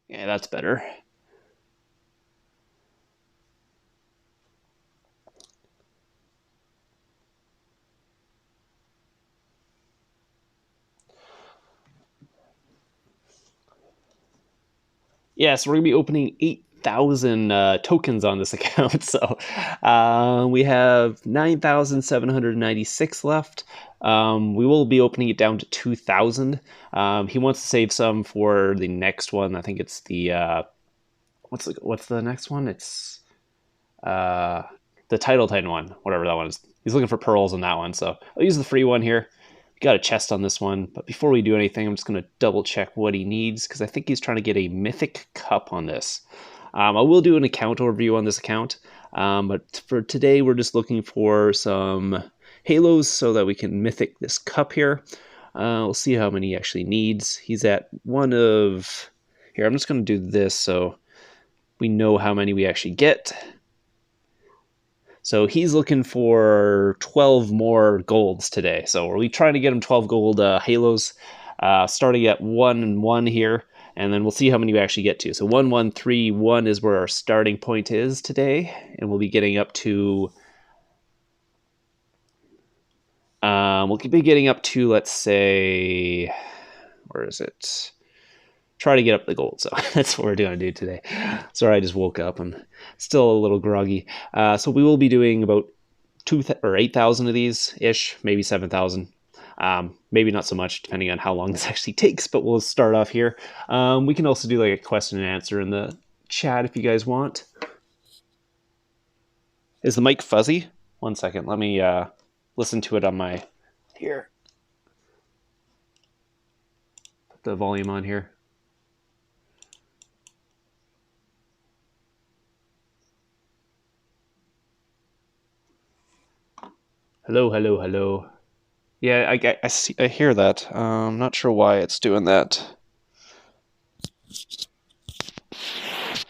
Yeah, that's better. Yeah, so we're gonna be opening 8,000 tokens on this account. So we have 9,796 left. We will be opening it down to 2,000. He wants to save some for the next one. I think it's the what's the next one? It's uh, the Title Titan one, whatever that one is. He's looking for pearls on that one, so I'll use the free one here. Got a chest on this one, but before we do anything, I'm just going to double check what he needs because I think he's trying to get a mythic cup on this. I will do an account overview on this account, but for today, we're just looking for some halos so that we can mythic this cup here. We'll see how many he actually needs. He's at one of... Here, I'm just going to do this so we know how many we actually get. So he's looking for 12 more golds today. So we're trying to get him 12 gold halos, starting at 1 and 1 here, and then we'll see how many we actually get to. So 1, 1, 3, 1 is where our starting point is today, and we'll be getting up to... we'll be getting up to, let's say... Where is it? Try to get up the gold. So that's what we're going to do today. Sorry, I just woke up. I'm still a little groggy. So we will be doing about 8,000 of these ish, maybe 7,000. Maybe not so much, depending on how long this actually takes. But we'll start off here. We can also do like a question and answer in the chat if you guys want. Is the mic fuzzy? One second. Let me listen to it on my here. Put the volume on here. Hello, hello, hello. Yeah, I see. I hear that. I'm not sure why it's doing that.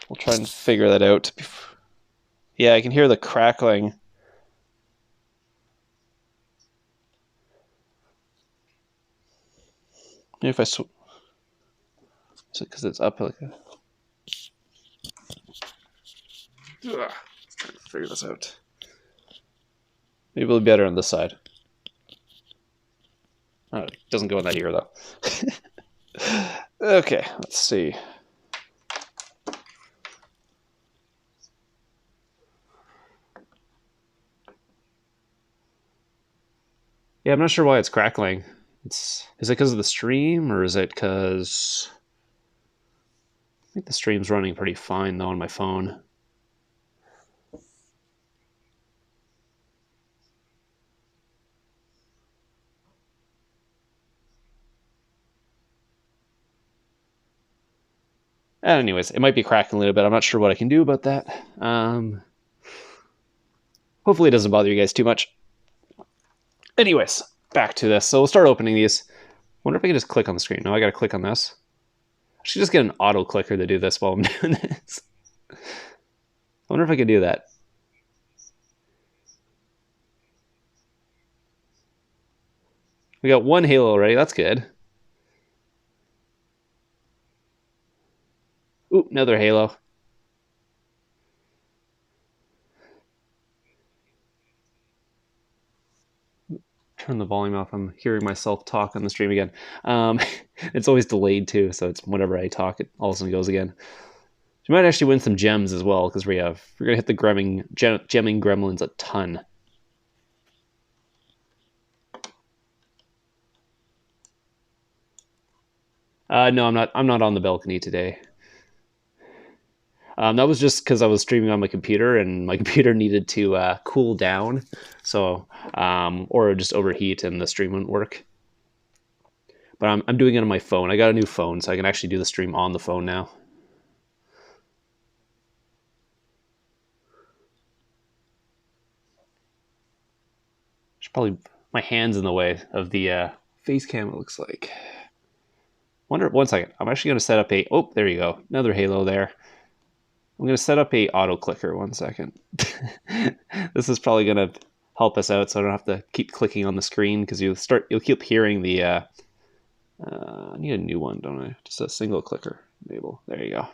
We'll try and figure that out. Yeah, I can hear the crackling. Maybe if I is it because it's up like a... Let's try to figure this out. Maybe it'll be better on this side. Oh, it doesn't go in that ear though. Okay, let's see. Yeah, I'm not sure why it's crackling. Is it because of the stream, or is it because... I think the stream's running pretty fine though on my phone. Anyways, it might be cracking a little bit. I'm not sure what I can do about that. Hopefully it doesn't bother you guys too much. Anyways, back to this. So we'll start opening these. Wonder if I can just click on the screen. No, I gotta click on this. I should just get an auto clicker to do this while I'm doing this. I wonder if I could do that. We got one halo already. That's good. Ooh, another halo. Turn the volume off. I'm hearing myself talk on the stream again. It's always delayed too, so it's whenever I talk, it all of a sudden goes again. You might actually win some gems as well, because we're gonna hit the gemming gremlins a ton. No, I'm not on the balcony today. That was just because I was streaming on my computer, and my computer needed to cool down, so or just overheat, and the stream wouldn't work. But I'm doing it on my phone. I got a new phone, so I can actually do the stream on the phone now. Should probably my hand's in the way of the face cam. It looks like. Wonder. One second. I'm actually going to set up a. Oh, there you go. Another halo there. I'm going to set up a auto clicker. One second. This is probably going to help us out, so I don't have to keep clicking on the screen because you'll keep hearing the. I need a new one, don't I? Just a single clicker. Enable. There you go.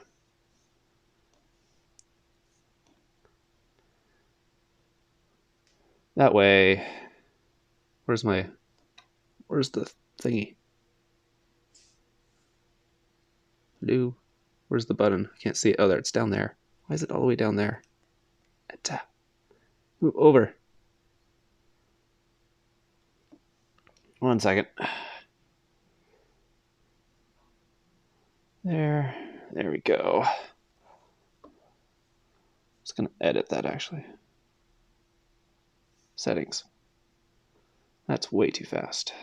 That way, where's the thingy? Hello? Where's the button? I can't see it. Oh, there, it's down there. Why is it all the way down there? Move over. 1 second. There we go. Just gonna edit that actually. Settings. That's way too fast.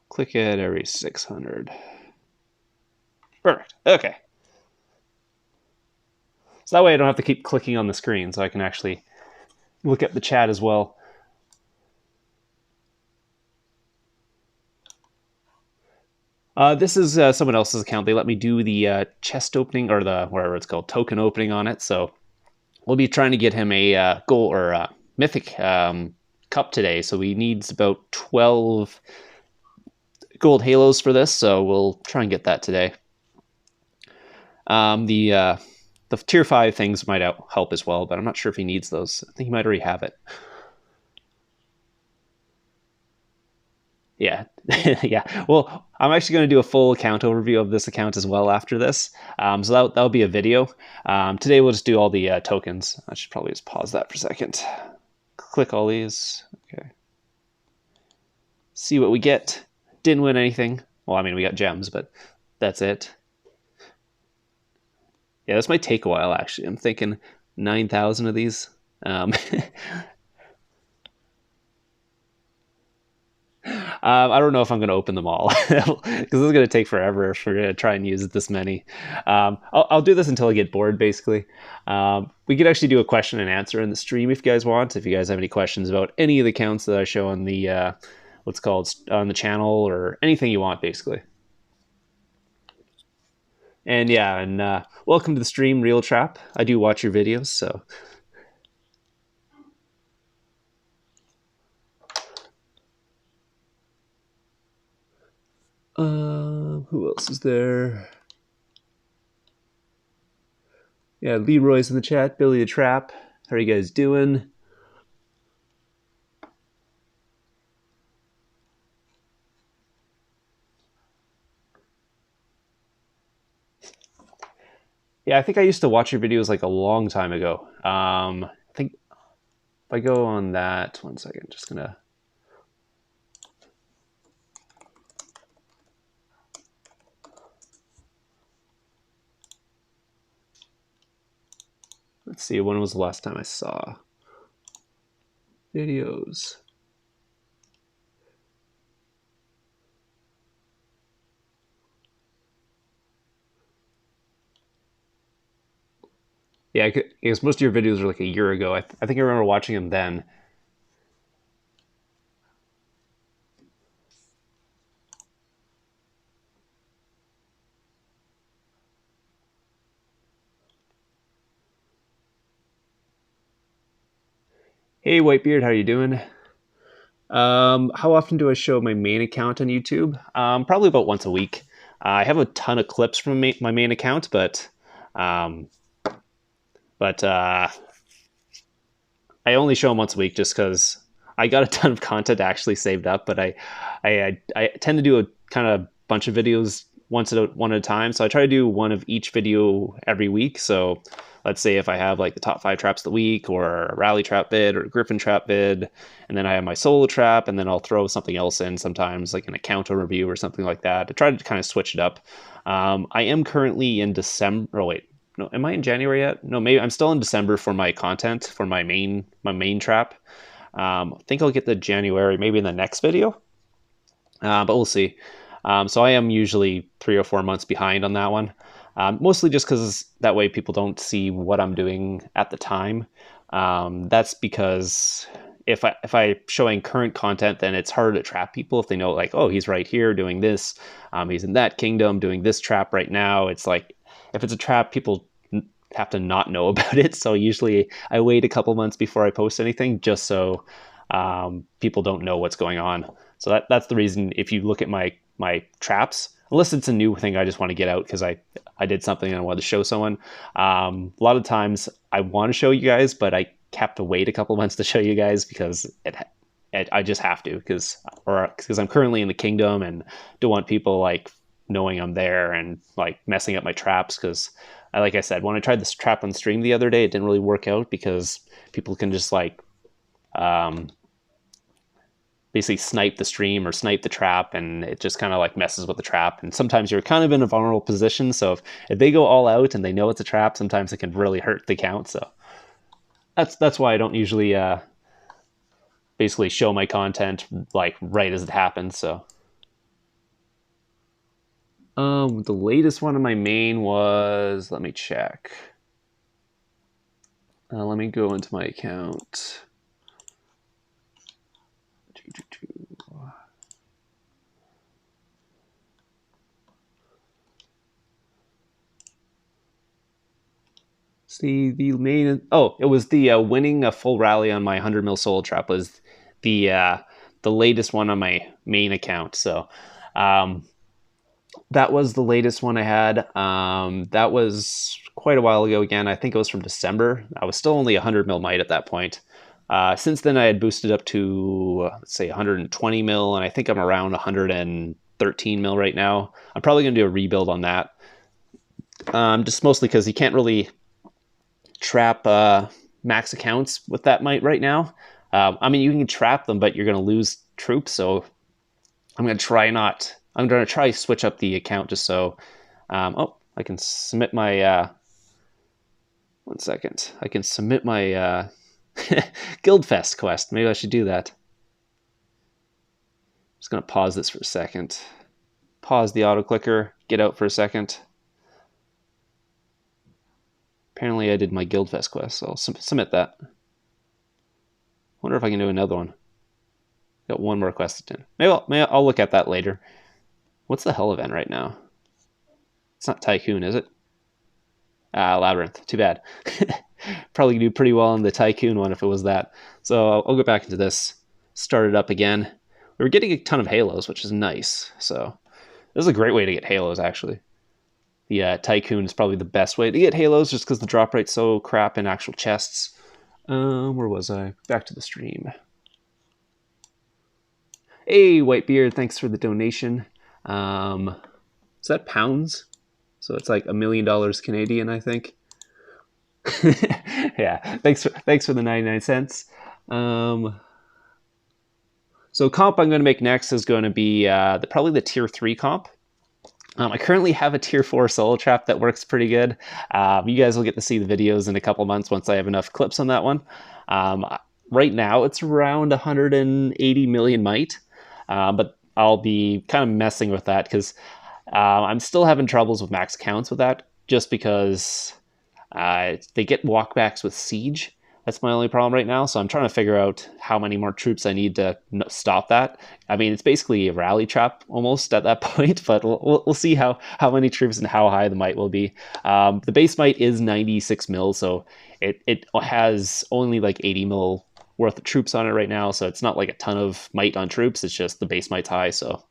Click it every 600. Perfect. Okay. So that way I don't have to keep clicking on the screen, so I can actually look at the chat as well. This is someone else's account. They let me do the chest opening, or the whatever it's called, token opening on it. So we'll be trying to get him a gold or mythic cup today. So he needs about 12 gold halos for this. So we'll try and get that today. The tier 5 things might help as well, but I'm not sure if he needs those. I think he might already have it. Yeah, yeah. Well, I'm actually going to do a full account overview of this account as well after this. So that'll be a video. Today we'll just do all the tokens. I should probably just pause that for a second. Click all these. Okay. See what we get. Didn't win anything. Well, I mean, we got gems, but that's it. Yeah, this might take a while, actually. I'm thinking 9,000 of these. I don't know if I'm going to open them all because this is going to take forever if we're going to try and use this many. I'll do this until I get bored, basically. We could actually do a question and answer in the stream if you guys want. If you guys have any questions about any of the accounts that I show on the what's called on the channel, or anything you want, basically. And yeah, and welcome to the stream, Real Trap. I do watch your videos, so. Who else is there? Yeah, Leroy's in the chat. Billy the Trap. How are you guys doing? Yeah, I think I used to watch your videos like a long time ago. I think if I go on that, 1 second, just gonna. Let's see, when was the last time I saw videos? Yeah, I guess most of your videos are like a year ago. I think I remember watching them then. Hey, Whitebeard, how are you doing? How often do I show my main account on YouTube? Probably about once a week. I have a ton of clips from my main account, but I only show them once a week just because I got a ton of content actually saved up. But I tend to do a kind of bunch of videos one at a time. So I try to do one of each video every week. So let's say if I have like the top 5 traps of the week, or a rally trap vid, or a griffin trap vid, and then I have my solo trap, and then I'll throw something else in sometimes, like an account overview or something like that, to try to kind of switch it up. I am currently in December. Oh wait, no, am I in January yet? No, maybe I'm still in December for my content for my main trap. I think I'll get the January maybe in the next video, but we'll see. So I am usually 3 or 4 months behind on that one. Mostly just because that way people don't see what I'm doing at the time. That's because if I'm showing current content, then it's harder to trap people if they know, like, oh, he's right here doing this. He's in that kingdom doing this trap right now. It's like, if it's a trap, people have to not know about it. So usually I wait a couple months before I post anything, just so people don't know what's going on. So that's the reason. If you look at my traps, unless it's a new thing I just want to get out because I did something and I wanted to show someone. A lot of times I want to show you guys, but I have to wait a couple months to show you guys because I just have to because I'm currently in the kingdom and don't want people like knowing I'm there and like messing up my traps because like I said, when I tried this trap on stream the other day, it didn't really work out because people can just like basically snipe the stream or snipe the trap, and it just kind of like messes with the trap. And sometimes you're kind of in a vulnerable position, so if they go all out and they know it's a trap, sometimes it can really hurt the count. So that's why I don't usually basically show my content like right as it happens. So the latest one on my main was, let me check. Let me go into my account. See the main. Oh, it was the winning a full rally on my 100 mil soul trap was the latest one on my main account. So that was the latest one I had. That was quite a while ago. Again, I think it was from December. I was still only 100 mil might at that point. Since then, I had boosted up to let's say 120 mil, and I think I'm around 113 mil right now. I'm probably going to do a rebuild on that. Just mostly because you can't really trap max accounts with that might right now. I mean, you can trap them, but you're going to lose troops. So I'm going to try switch up the account just so. Oh, I can submit my. 1 second. I can submit my Guildfest quest. Maybe I should do that. I'm just going to pause this for a second. Pause the auto clicker. Get out for a second. Apparently I did my Guildfest quest, so I'll submit that. Wonder if I can do another one. Got one more quest to do. Maybe I'll look at that later. What's the hell event right now? It's not Tycoon, is it? Labyrinth. Too bad. Probably do pretty well in the Tycoon one if it was that. So I'll go back into this. Start it up again. We were getting a ton of halos, which is nice. So this is a great way to get halos, actually. The Tycoon is probably the best way to get halos just because the drop rate's so crap in actual chests. Where was I? Back to the stream. Hey, Whitebeard, thanks for the donation. Is that pounds? So it's like $1 million Canadian, I think. Yeah, thanks for the 99 cents. So comp I'm going to make next is going to be probably the tier 3 comp. I currently have a tier 4 solo trap that works pretty good. You guys will get to see the videos in a couple months once I have enough clips on that one. Right now it's around 180 million might, but I'll be kind of messing with that because I'm still having troubles with max counts with that just because they get walkbacks with siege. That's my only problem right now. So I'm trying to figure out how many more troops I need to stop that. I mean, it's basically a rally trap almost at that point, but we'll see how many troops and how high the might will be. The base might is 96 mil, so it has only like 80 mil worth of troops on it right now. So it's not like a ton of might on troops. It's just the base might's high. So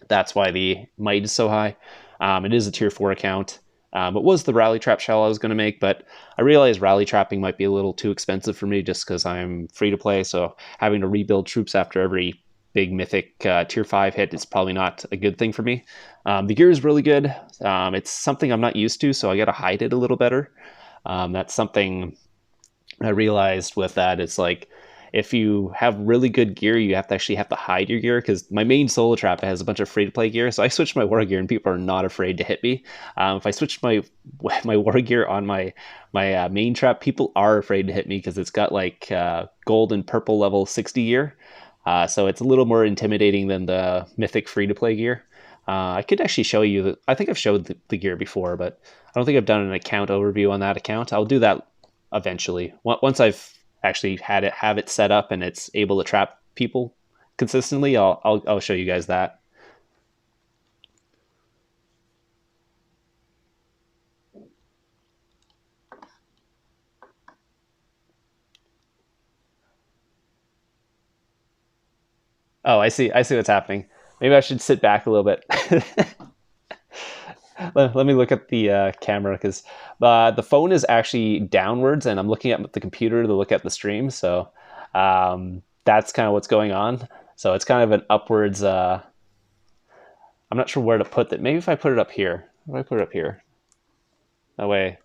that's why the might is so high. It is a tier 4 account. It was the rally trap shell I was going to make, but I realized rally trapping might be a little too expensive for me just because I'm free to play. So having to rebuild troops after every big mythic tier 5 hit is probably not a good thing for me. The gear is really good. It's something I'm not used to, so I got to hide it a little better. That's something I realized with that. It's like if you have really good gear, you have to hide your gear because my main solo trap has a bunch of free-to-play gear. So I switched my war gear and people are not afraid to hit me. If I switched my war gear on my main trap, people are afraid to hit me because it's got like gold and purple level 60 gear. So it's a little more intimidating than the mythic free-to-play gear. I could actually show you, I think I've showed the gear before, but I don't think I've done an account overview on that account. I'll do that eventually. Once I've actually have it set up and it's able to trap people consistently, I'll show you guys that. Oh, I see what's happening. Maybe I should sit back a little bit. Let me look at the camera because the phone is actually downwards, and I'm looking at the computer to look at the stream. So that's kind of what's going on. So it's kind of an upwards. I'm not sure where to put that. Maybe if I put it up here. If I put it up here, that way.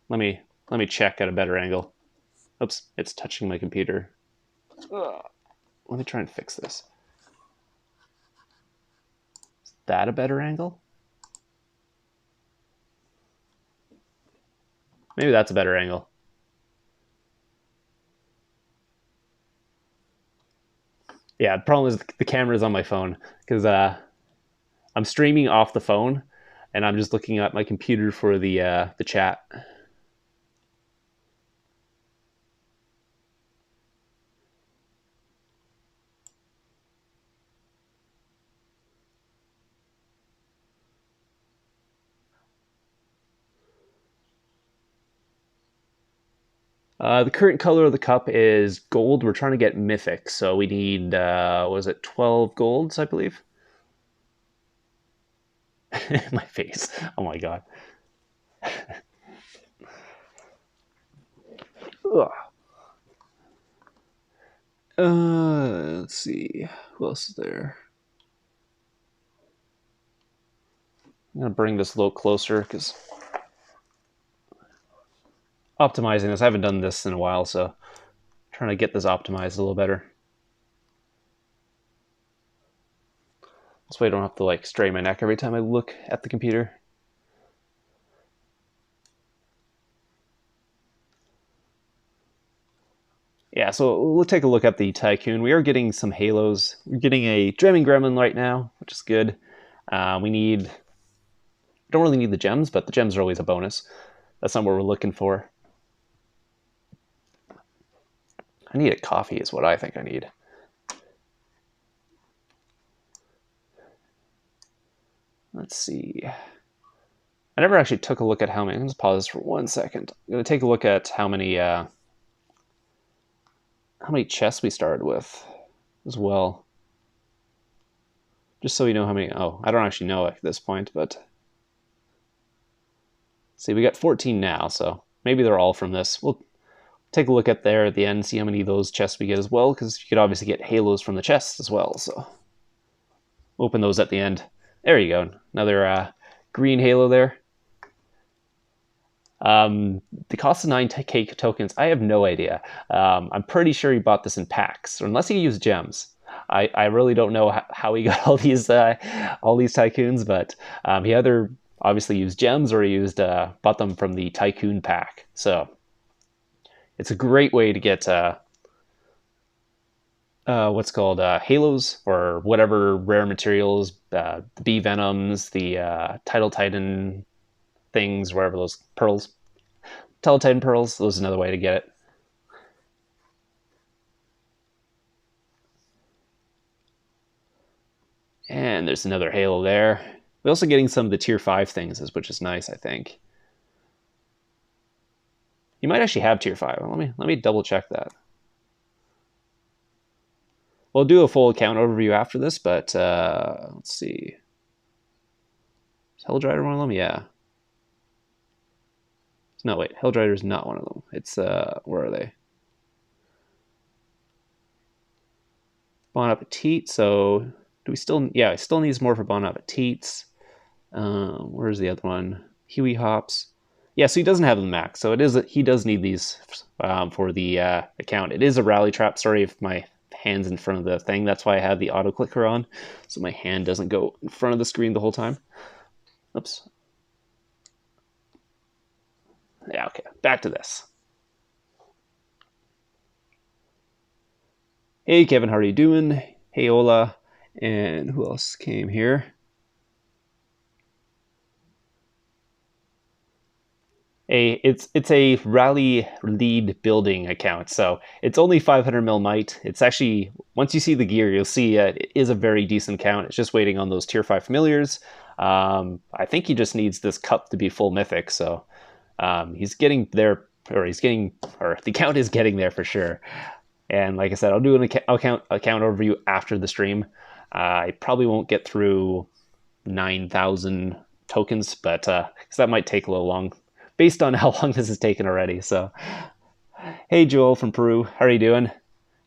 Let me check at a better angle. Oops, it's touching my computer. Ugh. Let me try and fix this. Is that a better angle? Maybe that's a better angle. Yeah, the problem is the camera is on my phone because I'm streaming off the phone, and I'm just looking at my computer for the chat. The current color of the cup is gold. We're trying to get mythic, so we need was it 12 golds, I believe. My face. Oh my god. Ugh. Let's see. Who else is there? I'm gonna bring this a little closer because optimizing this. I haven't done this in a while, so I'm trying to get this optimized a little better. This way I don't have to like strain my neck every time I look at the computer. Yeah, so we'll take a look at the Tycoon. We are getting some halos. We're getting a Dreaming Gremlin right now, which is good. We don't really need the gems, but the gems are always a bonus. That's not what we're looking for. I need a coffee is what I think I need. Let's see. I never actually took a look at how many. Let's pause this for 1 second. I'm going to take a look at how many chests we started with as well. Just so we know how many. Oh, I don't actually know at this point, but see, we got 14 now, so maybe they're all from this. We'll take a look at there at the end, see how many of those chests we get as well, because you could obviously get halos from the chests as well. So open those at the end. There you go. Another green halo there. The cost of 9k tokens, I have no idea. I'm pretty sure he bought this in packs, or unless he used gems. I really don't know how he got all these tycoons, but he either obviously used gems or he used bought them from the Tycoon pack. So it's a great way to get what's called halos or whatever rare materials, the bee venoms, the tidal titan things, wherever those pearls, tidal titan pearls. Those is another way to get it. And there's another halo there. We're also getting some of the tier 5 things, which is nice, I think. You might actually have tier 5. Let me double check that. We'll do a full account overview after this, but let's see. Is Helldrider one of them? Yeah. No, wait. Helldrider is not one of them. It's, where are they? Bon Appetit, so do we still, yeah, it still needs more for Bon Appetits. Where's the other one? Huey Hops. Yeah, so he doesn't have the max, so he does need these for the account. It is a rally trap. Sorry if my hand's in front of the thing. That's why I have the auto clicker on, so my hand doesn't go in front of the screen the whole time. Oops. Yeah, okay. Back to this. Hey, Kevin, how are you doing? Hey, Ola. And who else came here? It's a rally lead building account, so it's only 500 mil might. It's actually, once you see the gear, you'll see it is a very decent count. It's just waiting on those tier 5 familiars. I think he just needs this cup to be full mythic, so he's getting there, or the count is getting there for sure. And like I said, I'll do an account overview after the stream. I probably won't get through 9,000 tokens, but because that might take a little long based on how long this has taken already. So, hey, Joel from Peru, how are you doing?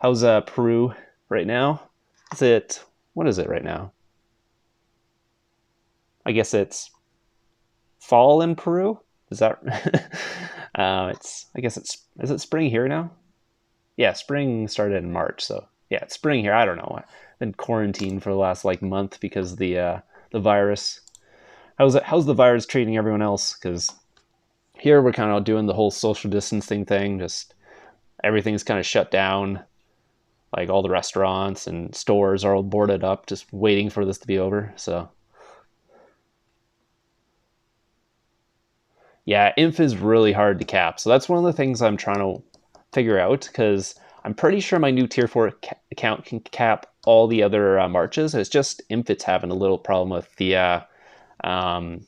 How's Peru right now? Is it what is it right now? I guess it's fall in Peru. Is that? It's I guess it's is it spring here now? Yeah, spring started in March, so yeah, it's spring here. I don't know. I've been quarantined for the last like month because the virus. How's the virus treating everyone else? Because here we're kind of doing the whole social distancing thing. Just everything's kind of shut down. Like all the restaurants and stores are all boarded up, just waiting for this to be over. So yeah, inf is really hard to cap. So that's one of the things I'm trying to figure out because I'm pretty sure my new tier 4 account can cap all the other marches. It's just inf it's having a little problem with the um,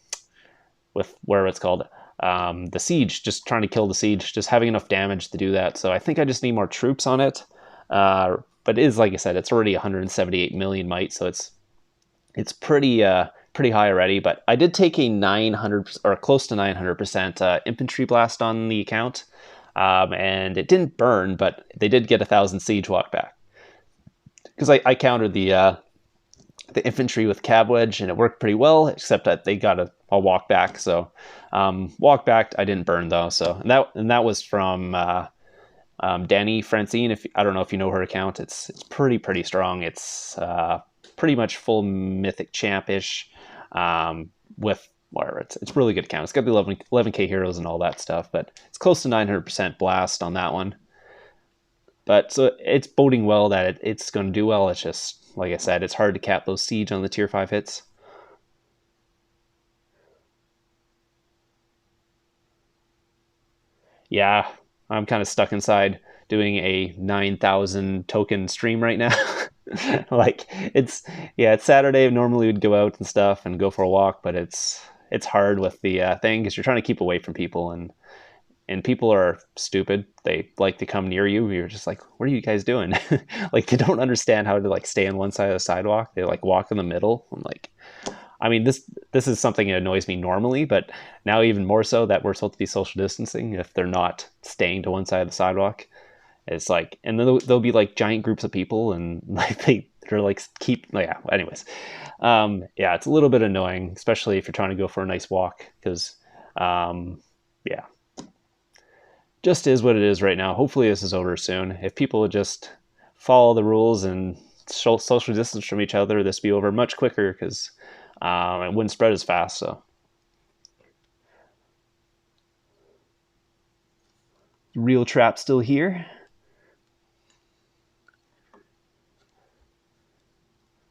with where it's called the siege, just trying to kill the siege, just having enough damage to do that. So I think I just need more troops on it. But it is, like I said, it's already 178 million might, so it's pretty high already. But I did take a 900 or close to 900% infantry blast on the account, and it didn't burn, but they did get 1,000 siege walk back because I countered the infantry with cab wedge and it worked pretty well, except that they got a walk back. So walk back, I didn't burn though. So and that was from Danny Francine. If I don't know if you know her account, it's pretty strong. It's pretty much full mythic champish with whatever. It's really good account. It's got the 11k heroes and all that stuff, but it's close to 900% blast on that one. But so it's boding well that it's going to do well. It's just, like I said, it's hard to cap those siege on the tier 5 hits. Yeah, I'm kind of stuck inside doing a 9,000 token stream right now. Like it's Saturday. Normally we'd go out and stuff and go for a walk, but it's hard with the thing because you're trying to keep away from people and people are stupid. They like to come near you. You're just like, what are you guys doing? Like they don't understand how to like stay on one side of the sidewalk. They like walk in the middle. I'm like, I mean, this is something that annoys me normally, but now even more so that we're supposed to be social distancing. If they're not staying to one side of the sidewalk, it's like, and then there'll be like giant groups of people, and like they're like keep yeah. Anyways, yeah, it's a little bit annoying, especially if you're trying to go for a nice walk, because yeah, just is what it is right now. Hopefully this is over soon. If people would just follow the rules and social distance from each other, this would be over much quicker because it wouldn't spread as fast. So real trap still here.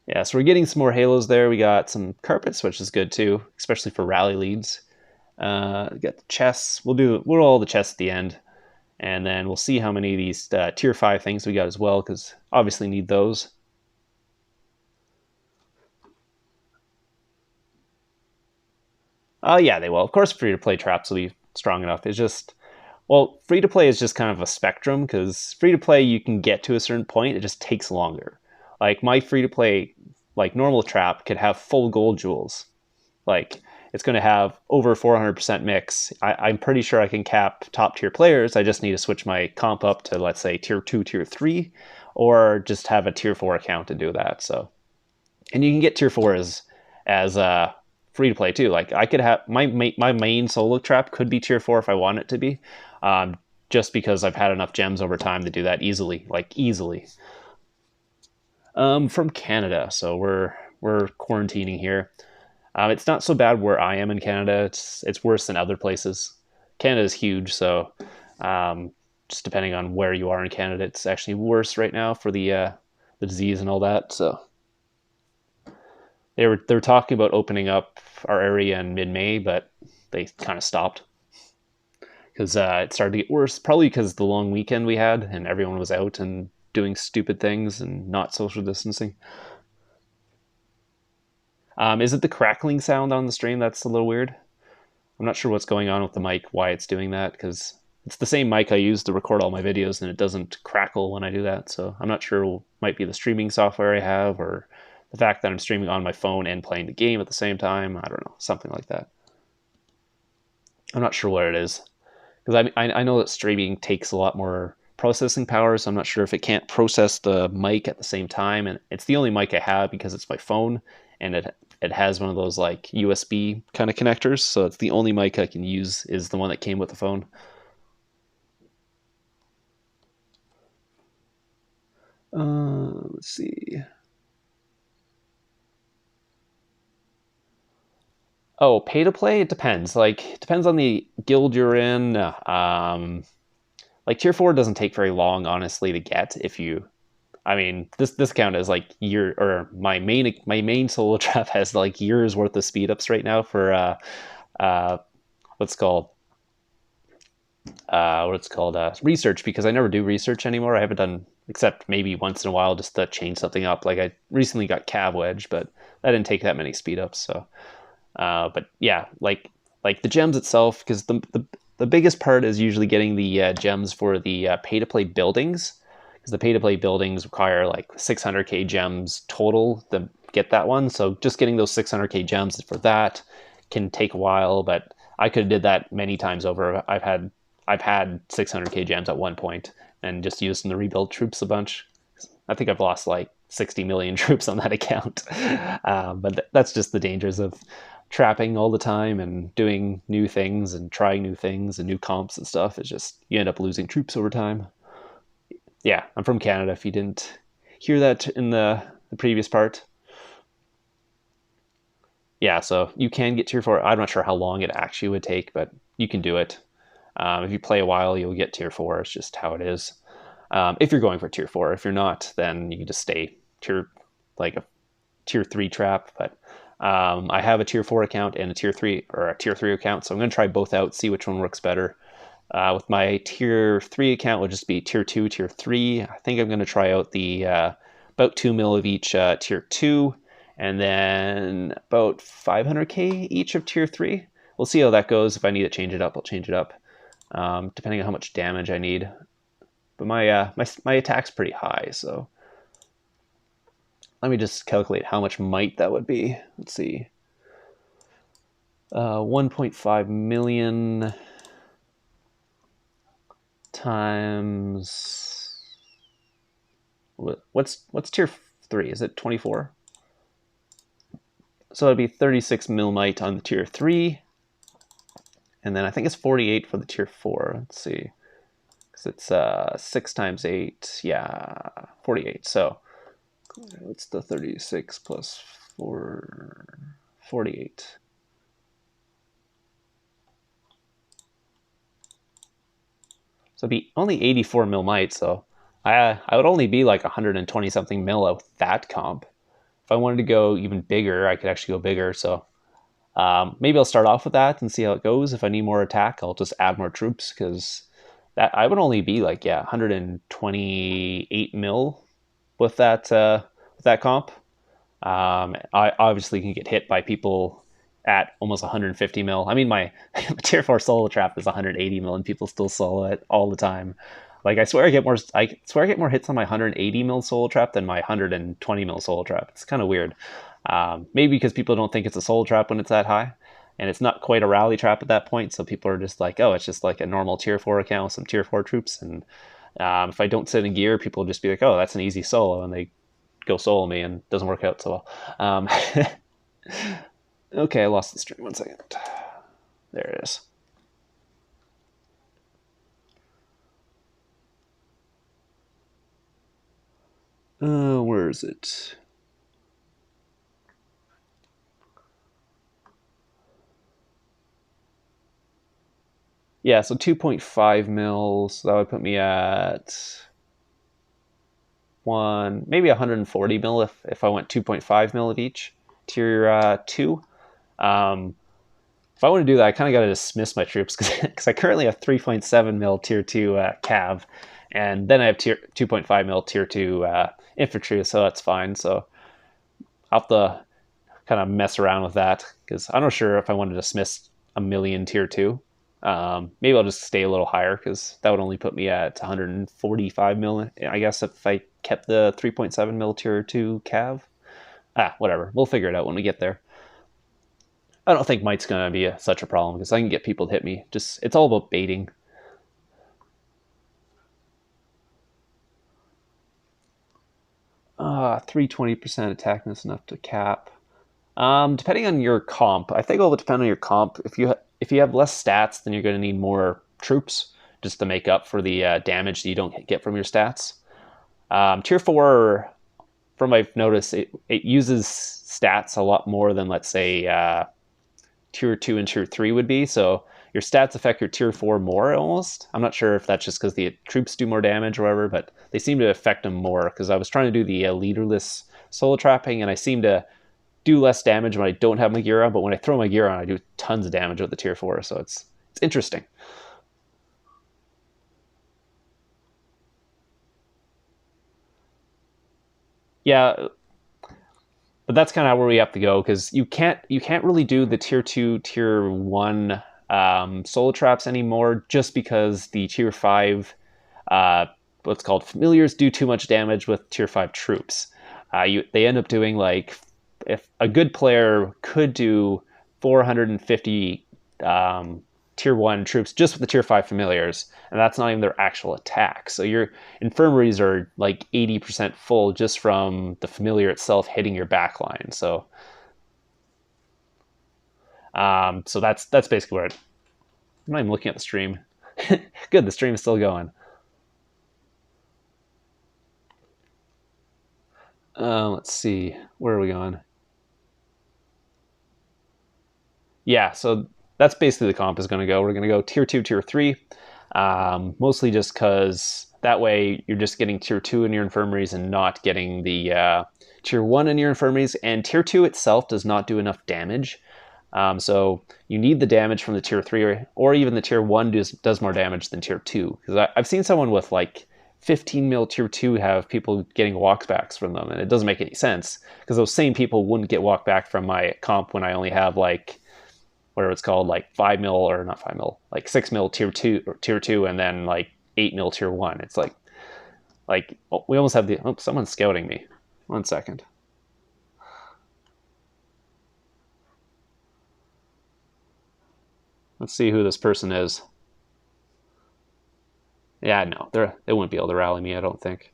Yeah, so we're getting some more halos there. We got some carpets, which is good too, especially for rally leads. We got the chests. We'll do all the chests at the end, and then we'll see how many of these tier 5 things we got as well, because obviously need those. Yeah, they will. Of course, free to play traps will be strong enough. It's just, well, free to play is just kind of a spectrum because free to play you can get to a certain point. It just takes longer. Like my free to play, like normal trap could have full gold jewels. Like it's going to have over 400% mix. I'm pretty sure I can cap top tier players. I just need to switch my comp up to, let's say, tier 2, tier 3, or just have a tier 4 account to do that. So, and you can get tier 4 as free to play too. Like I could have my main solo trap could be tier 4 if I want it to be, just because I've had enough gems over time to do that easily, like easily. From Canada, so we're quarantining here. It's not so bad where I am in Canada. It's worse than other places. Canada is huge, so just depending on where you are in Canada, it's actually worse right now for the disease and all that. So they're talking about opening up our area in mid-May, but they kind of stopped because it started to get worse. Probably because the long weekend we had and everyone was out and doing stupid things and not social distancing. Is it the crackling sound on the stream that's a little weird? I'm not sure what's going on with the mic, why it's doing that, because it's the same mic I use to record all my videos and it doesn't crackle when I do that. So I'm not sure. It might be the streaming software I have or the fact that I'm streaming on my phone and playing the game at the same time. I don't know, something like that. I'm not sure what it is, because I know that streaming takes a lot more processing power, so I'm not sure if it can't process the mic at the same time. And it's the only mic I have because it's my phone, and it has one of those like USB kind of connectors, so it's the only mic I can use is the one that came with the phone. Let's see. Oh, pay to play? It depends. Like, depends on the guild you're in. Like tier 4 doesn't take very long, honestly, to get if you. I mean, this account is like year or my main solo trap has like years worth of speed ups right now for uh what's called research, because I never do research anymore. I haven't done except maybe once in a while just to change something up. Like I recently got Cav Wedge, but that didn't take that many speed ups. So, but yeah, like the gems itself, because the biggest part is usually getting the gems for the pay to play buildings, because the pay to play buildings require like 600k gems total to get that one. So just getting those 600k gems for that can take a while, but I could have did that many times over. I've had 600k gems at one point and just used them to rebuild troops a bunch. I think I've lost like 60 million troops on that account. But that's just the dangers of trapping all the time and doing new things and trying new things and new comps and stuff. It's just you end up losing troops over time. Yeah, I'm from Canada, if you didn't hear that in the previous part. Yeah, so you can get tier 4. I'm not sure how long it actually would take, but you can do it. If you play a while, you'll get tier 4. It's just how it is. If you're going for tier 4. If you're not, then you can just stay like a tier 3 trap. But I have a tier 4 account and a tier 3 or a tier 3 account, so I'm going to try both out, see which one works better. With my tier 3 account, will just be tier 2, tier 3. I think I'm going to try out the about 2 mil of each tier 2, and then about 500k each of tier 3. We'll see how that goes. If I need to change it up, I'll change it up, depending on how much damage I need. But my attack's pretty high, so let me just calculate how much might that would be. Let's see. 1.5 million times what's tier 3? Is it 24? So it'd be 36 mil might on the tier 3, and then I think it's 48 for the tier 4. Let's see, because it's 6 times 8, yeah, 48. So what's the 36 plus 4? 48. So it'd be only 84 mil might, so I would only be like 120 something mil with that comp. If I wanted to go even bigger, I could actually go bigger. So maybe I'll start off with that and see how it goes. If I need more attack, I'll just add more troops, because that I would only be like 128 mil with that comp. I obviously can get hit by people at almost 150 mil. I mean, my tier 4 solo trap is 180 mil, and people still solo it all the time. Like I swear I get more hits on my 180 mil solo trap than my 120 mil solo trap. It's kind of weird. Maybe because people don't think it's a solo trap when it's that high, and it's not quite a rally trap at that point. So people are just like, oh, it's just like a normal tier 4 account with some tier 4 troops. And if I don't sit in gear, people will just be like, oh, that's an easy solo, and they go solo me, and it doesn't work out so well. Okay, I lost the stream. 1 second. There it is. Where is it? Yeah, so 2.5 mils. So that would put me at maybe 140 mil if I went 2.5 mil of each tier 2. If I want to do that, I kind of got to dismiss my troops, because I currently have 3.7 mil tier 2 cav, and then I have 2.5 mil tier 2 infantry, so that's fine. So I'll have to kind of mess around with that, because I'm not sure if I want to dismiss a million tier 2. Maybe I'll just stay a little higher, because that would only put me at 145 mil, I guess, if I kept the 3.7 mil tier 2 cav. Whatever. We'll figure it out when we get there. I don't think might's going to be such a problem because I can get people to hit me. It's all about baiting. 320% attackness enough to cap. Depending on your comp, I think it will depend on your comp. If you have less stats, then you're going to need more troops just to make up for the damage that you don't get from your stats. Tier 4, from I've noticed, it uses stats a lot more than, let's say, Tier 2 and Tier 3 would be. So your stats affect your Tier 4 more almost. I'm not sure if that's just because the troops do more damage or whatever, but they seem to affect them more because I was trying to do the leaderless solo trapping, and I seem to do less damage when I don't have my gear on, but when I throw my gear on, I do tons of damage with the Tier 4, so it's interesting. Yeah, but that's kind of where we have to go because you can't really do the Tier 2, Tier 1 solo traps anymore just because the Tier 5 what's called familiars do too much damage with Tier 5 troops. They end up doing like, if a good player could do 450 Tier 1 troops just with the Tier 5 familiars, and that's not even their actual attack. So your infirmaries are like 80% full just from the familiar itself hitting your backline. So that's basically where I'm not even looking at the stream. Good, the stream is still going. Let's see, where are we going? Yeah, so that's basically the comp is going to go. We're going to go Tier 2, Tier 3, mostly just because that way you're just getting Tier 2 in your infirmaries and not getting the Tier 1 in your infirmaries, and Tier 2 itself does not do enough damage. So you need the damage from the Tier 3, or even the Tier 1 does more damage than Tier 2. Because I've seen someone with like 15 mil Tier 2 have people getting walkbacks from them, and it doesn't make any sense, because those same people wouldn't get walkback from my comp when I only have like, whatever it's called, like 5 mil, or not 5 mil, like 6 mil Tier 2, or Tier 2, and then like 8 mil Tier 1. It's like we almost have someone's scouting me. 1 second. Let's see who this person is. Yeah, no, they wouldn't be able to rally me, I don't think.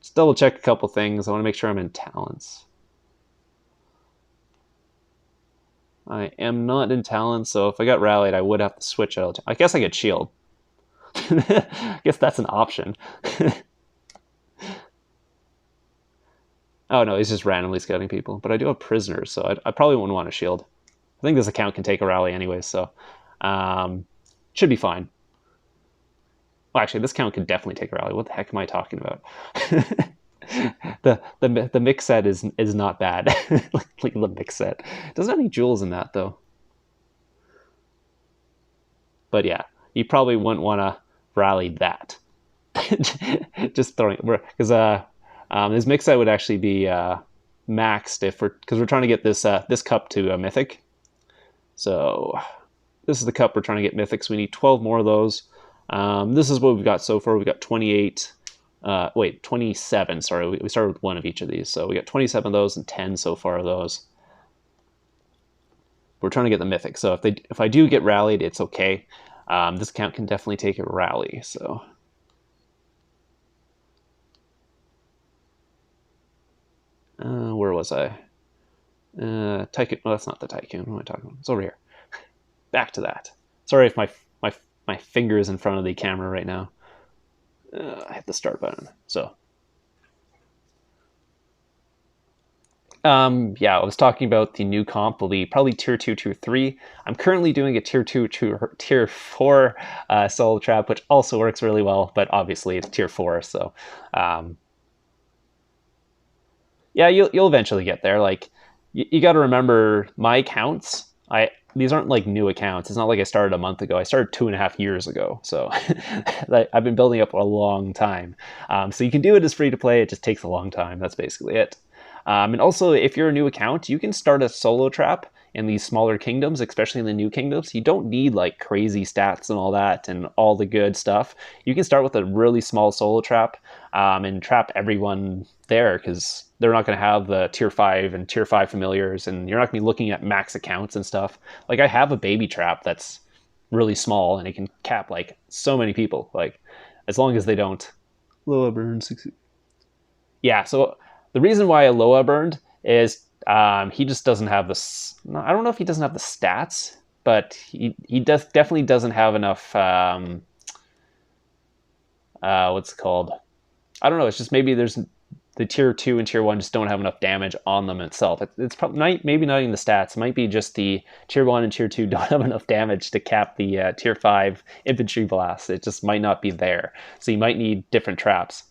Just double check a couple things. I want to make sure I'm in talents. I am not in talents, so if I got rallied, I would have to switch out. I guess I get shield. I guess that's an option. Oh no, he's just randomly scouting people. But I do have prisoners, so I probably wouldn't want a shield. I think this account can take a rally anyway, so should be fine. Well, actually, this account could definitely take a rally. What the heck am I talking about? the mix set is not bad. Like the mix set doesn't have any jewels in that though. But yeah, you probably wouldn't want to rally that. Just throwing it, because this mix set would actually be maxed because we're trying to get this cup to a mythic. So this is the cup we're trying to get mythics. We need 12 more of those. This is what we've got so far. We've got 27. Sorry, we started with one of each of these. So we got 27 of those and 10 so far of those. We're trying to get the mythic. So if I do get rallied, it's okay. This account can definitely take a rally. So where was I? Tycoon. Well, that's not the Tycoon. What am I talking about? It's over here. Back to that. Sorry if my finger is in front of the camera right now. I hit the start button. So, yeah, I was talking about the new comp will be probably Tier 2, Tier 3. I'm currently doing a Tier 2 to Tier 4 solo trap, which also works really well, but obviously it's Tier 4, so yeah, you'll eventually get there. Like, you got to remember, my accounts, these aren't like new accounts. It's not like I started a month ago. I started 2.5 years ago. So I've been building up a long time. So you can do it as free to play. It just takes a long time. That's basically it. And also, if you're a new account, you can start a solo trap in these smaller kingdoms, especially in the new kingdoms. You don't need like crazy stats and all that and all the good stuff. You can start with a really small solo trap and trap everyone there, because they're not going to have the tier 5 and tier 5 familiars, and you're not going to be looking at max accounts and stuff. Like I have a baby trap that's really small and it can cap like so many people, like as long as they don't Loa burn 60. Yeah, so the reason why Loa burned is he just doesn't have this. I don't know if he doesn't have the stats, but he definitely doesn't have enough. What's it called? I don't know. It's just maybe there's the tier 2 and tier 1 just don't have enough damage on them itself. It's probably not, maybe not even the stats. It might be just the tier 1 and tier 2 don't have enough damage to cap the tier 5 infantry blast. It just might not be there. So you might need different traps.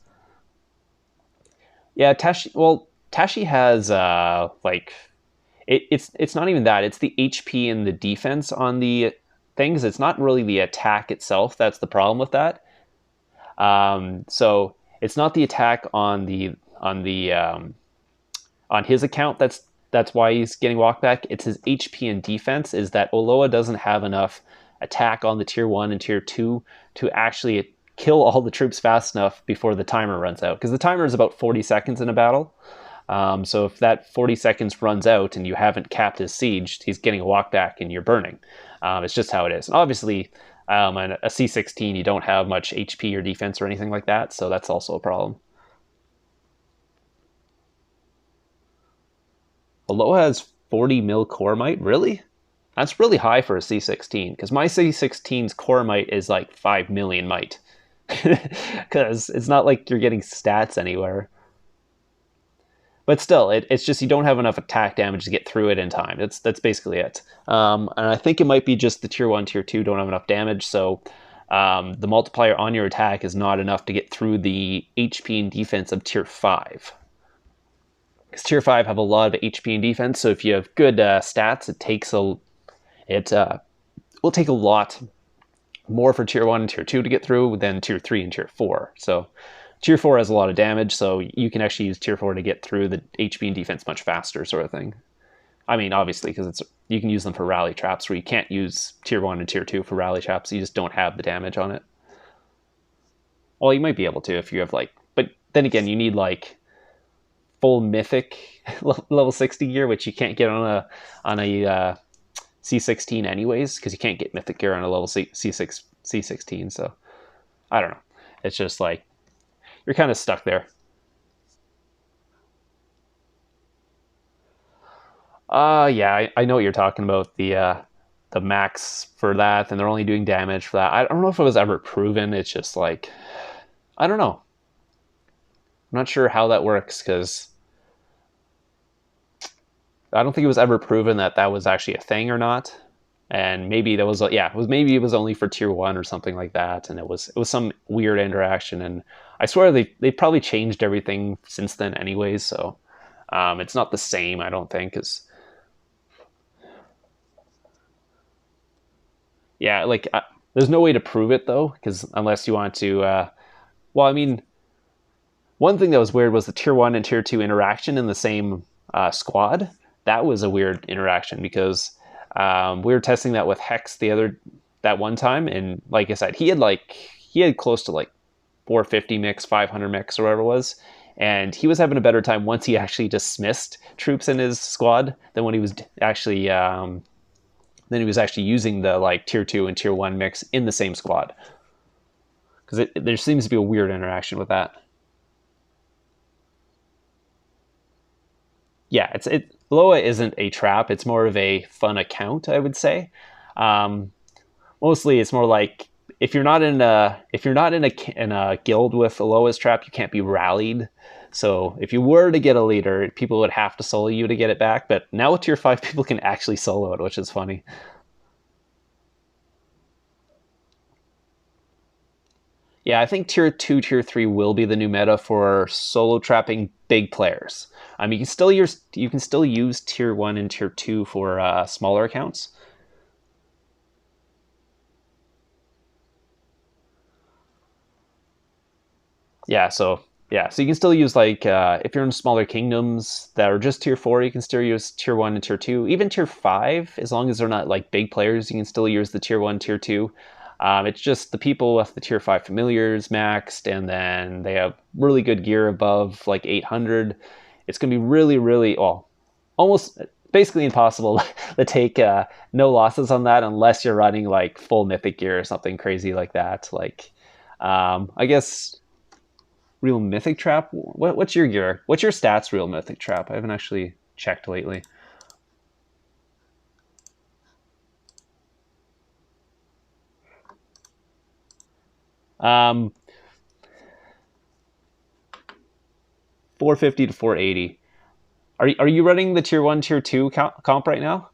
Yeah, Tashi. Well, Tashi has like it's not even that. It's the HP and the defense on the things. It's not really the attack itself. That's the problem with that. So it's not the attack on his account. That's why he's getting walked back. It's his HP and defense. Is that Oloa doesn't have enough attack on the tier 1 and tier 2 to actually kill all the troops fast enough before the timer runs out. Because the timer is about 40 seconds in a battle. So if that 40 seconds runs out and you haven't capped his siege, he's getting a walk back and you're burning. It's just how it is. And obviously, on a C16, you don't have much HP or defense or anything like that, so that's also a problem. Aloha has 40 mil core might? Really? That's really high for a C16, because my C16's core might is like 5 million might. Because it's not like you're getting stats anywhere. But still, it's just you don't have enough attack damage to get through it in time. That's basically it. And I think it might be just the tier 1, tier 2 don't have enough damage, so the multiplier on your attack is not enough to get through the HP and defense of tier 5. Because tier 5 have a lot of HP and defense, so if you have good stats, it will take a lot more for tier 1 and tier 2 to get through than tier 3 and tier 4. So tier 4 has a lot of damage, so you can actually use tier 4 to get through the HP and defense much faster, sort of thing. I mean, obviously, because you can use them for rally traps, where you can't use tier 1 and tier 2 for rally traps. You just don't have the damage on it. Well, you might be able to if you have like, but then again, you need like full mythic level 60 gear, which you can't get on a C16 anyways, because you can't get mythic gear on a level C16. So I don't know. It's just like you're kind of stuck there. Yeah, I know what you're talking about. The max for that, and they're only doing damage for that. I don't know if it was ever proven. It's just like, I don't know. I'm not sure how that works, because I don't think it was ever proven that that was actually a thing or not. And maybe that was, yeah, maybe it was only for tier 1 or something like that, and it was some weird interaction. And I swear they probably changed everything since then anyways, so it's not the same, I don't think. Cause yeah, like there's no way to prove it though, because unless you want to well, I mean, one thing that was weird was the tier 1 and tier 2 interaction in the same squad. That was a weird interaction, because we were testing that with Hex that one time, and like I said, he had close to like 450 mix, 500 mix, or whatever it was, and he was having a better time once he actually dismissed troops in his squad than when he was actually using the like tier 2 and tier 1 mix in the same squad, because there seems to be a weird interaction with that. Yeah, Loa isn't a trap. It's more of a fun account, I would say. Um, Mostly, it's more like if you're not in a guild with Loa's trap, you can't be rallied. So if you were to get a leader, people would have to solo you to get it back. But now with tier 5, people can actually solo it, which is funny. Yeah, I think tier 2, tier 3 will be the new meta for solo trapping big players. You can still use tier 1 and tier 2 for smaller accounts. Yeah, so Yeah, so you can still use like if you're in smaller kingdoms that are just tier 4, you can still use tier 1 and tier 2. Even tier 5, as long as they're not like big players, you can still use the tier 1, tier 2. It's just the people with the tier 5 familiars maxed, and then they have really good gear above like 800. It's going to be really, really, well, almost basically impossible to take no losses on that unless you're running like full mythic gear or something crazy like that. Like, I guess real mythic trap. What's your gear? What's your stats? Real mythic trap. I haven't actually checked lately. Um, 450 to 480. Are you running the tier 1, tier 2 comp right now?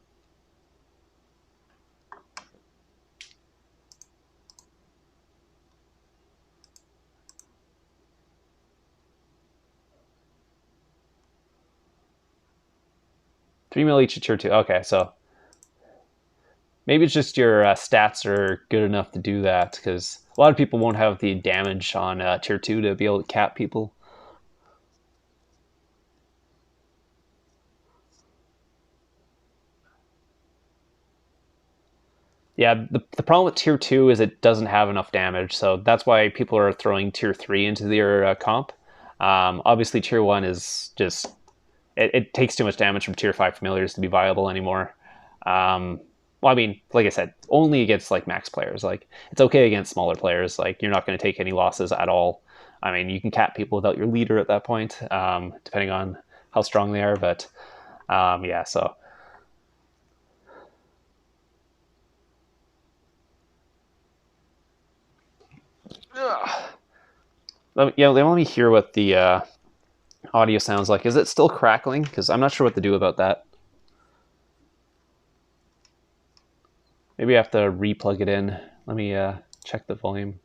Three mil each at tier 2. Okay, so maybe it's just your stats are good enough to do that, because a lot of people won't have the damage on tier 2 to be able to cap people. Yeah, the problem with tier 2 is it doesn't have enough damage, so that's why people are throwing tier 3 into their comp. Obviously, tier 1 is just it takes too much damage from tier 5 familiars to be viable anymore. Well, I mean, like I said, only against like max players. Like, it's okay against smaller players. Like, you're not going to take any losses at all. I mean, you can cap people without your leader at that point, depending on how strong they are. But yeah, so let me hear what the audio sounds like. Is it still crackling? Because I'm not sure what to do about that. Maybe I have to replug it in. Let me check the volume.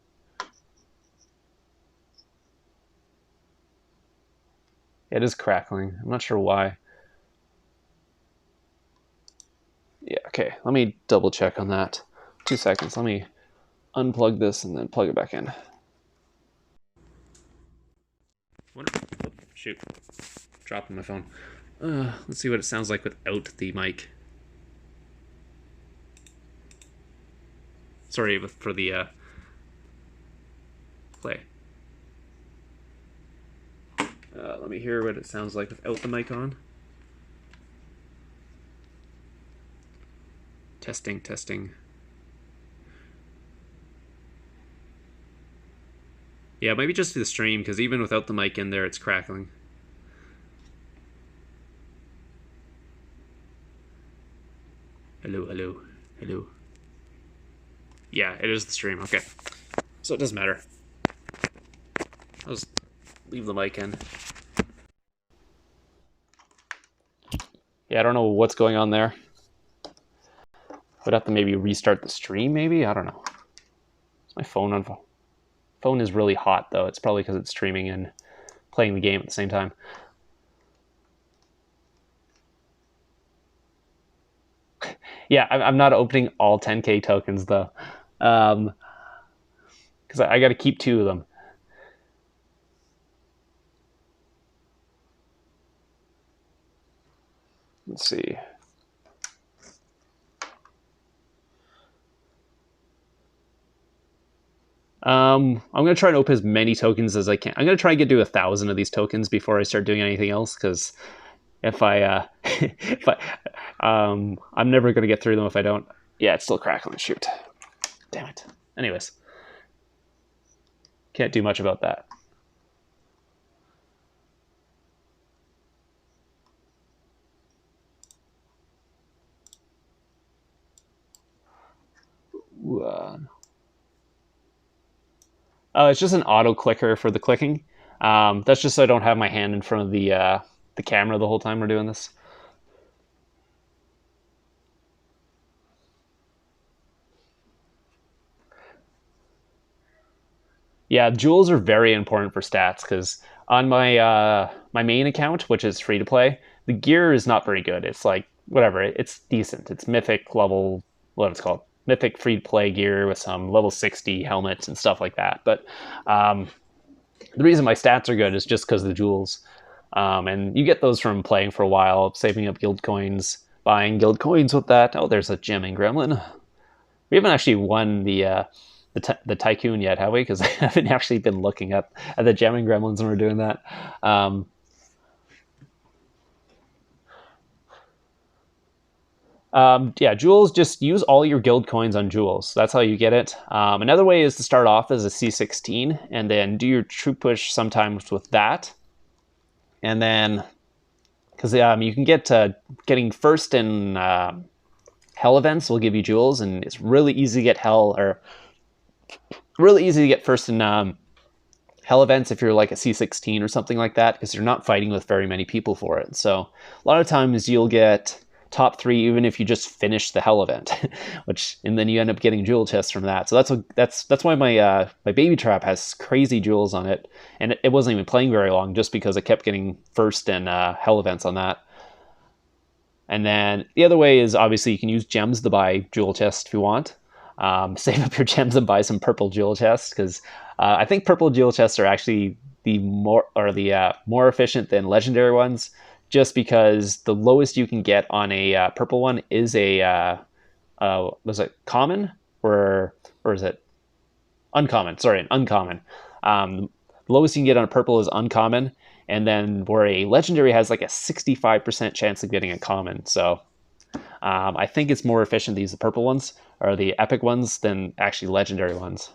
It is crackling. I'm not sure why. Yeah, okay. Let me double check on that. 2 seconds. Let me unplug this and then plug it back in. What? Oh, shoot. Dropping my phone. Let's see what it sounds like without the mic. Sorry for the play. Let me hear what it sounds like without the mic on. Testing, testing. Yeah, maybe just the stream, because even without the mic in there, it's crackling. Hello, hello, hello. Yeah, it is the stream. Okay. So it doesn't matter. I'll just leave the mic in. Yeah, I don't know what's going on there. Would have to maybe restart the stream, maybe? I don't know. Is my phone on? Phone is really hot, though. It's probably because it's streaming and playing the game at the same time. Yeah, I'm not opening all 10k tokens, though. Because I got to keep 2 of them. Let's see. I'm gonna try and open as many tokens as I can. I'm gonna try and get to 1,000 of these tokens before I start doing anything else. Because if I, if I'm never gonna get through them if I don't. Yeah, it's still crackling. Shoot, damn it. Anyways, can't do much about that. Oh, it's just an auto clicker for the clicking. That's just so I don't have my hand in front of the camera the whole time we're doing this. Yeah, jewels are very important for stats, because on my main account, which is free to play, the gear is not very good. It's like whatever, it's decent. It's mythic level, what it's called, mythic free to play gear with some level 60 helmets and stuff like that. But The reason my stats are good is just because of the jewels. And you get those from playing for a while, saving up guild coins, buying guild coins with that. Oh, there's a gemming gremlin. We haven't actually won the Tycoon yet, have we? Because I haven't actually been looking at the gemming gremlins when we're doing that. Yeah, jewels, just use all your guild coins on jewels. That's how you get it. Another way is to start off as a C16 and then do your troop push sometimes with that. And then, because you can get getting first in hell events will give you jewels, and it's really easy to get really easy to get first in hell events if you're like a C16 or something like that, because you're not fighting with very many people for it. So a lot of times you'll get top 3 even if you just finish the hell event, and then you end up getting jewel chests from that. So that's why my baby trap has crazy jewels on it, and it wasn't even playing very long just because I kept getting first in hell events on that. And then the other way is obviously you can use gems to buy jewel chests if you want. Save up your gems and buy some purple jewel chests, because I think purple jewel chests are actually the more efficient than legendary ones, just because the lowest you can get on a purple one is was it common or is it uncommon? Sorry, an uncommon. The lowest you can get on a purple is uncommon, and then where a legendary has like a 65% chance of getting a common. So I think it's more efficient to use the purple ones or the epic ones than actually legendary ones.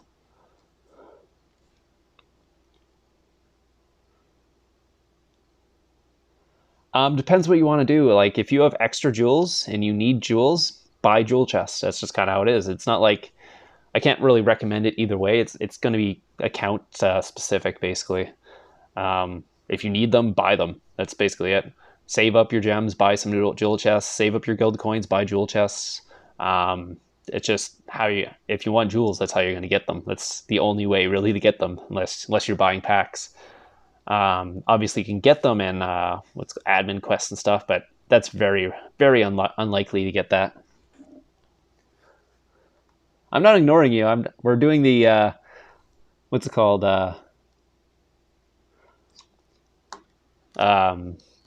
Depends what you want to do. Like if you have extra jewels and you need jewels, buy jewel chests. That's just kind of how it is. It's not like I can't really recommend it either way. It's going to be account specific basically. If you need them, buy them. That's basically it. Save up your gems, buy some jewel chests. Save up your guild coins, buy jewel chests. It's just if you want jewels, that's how you're going to get them. That's the only way really to get them, unless you're buying packs. Obviously, you can get them in what's admin quests and stuff, but that's very, very unlikely to get that. I'm not ignoring you. We're doing the what's it called?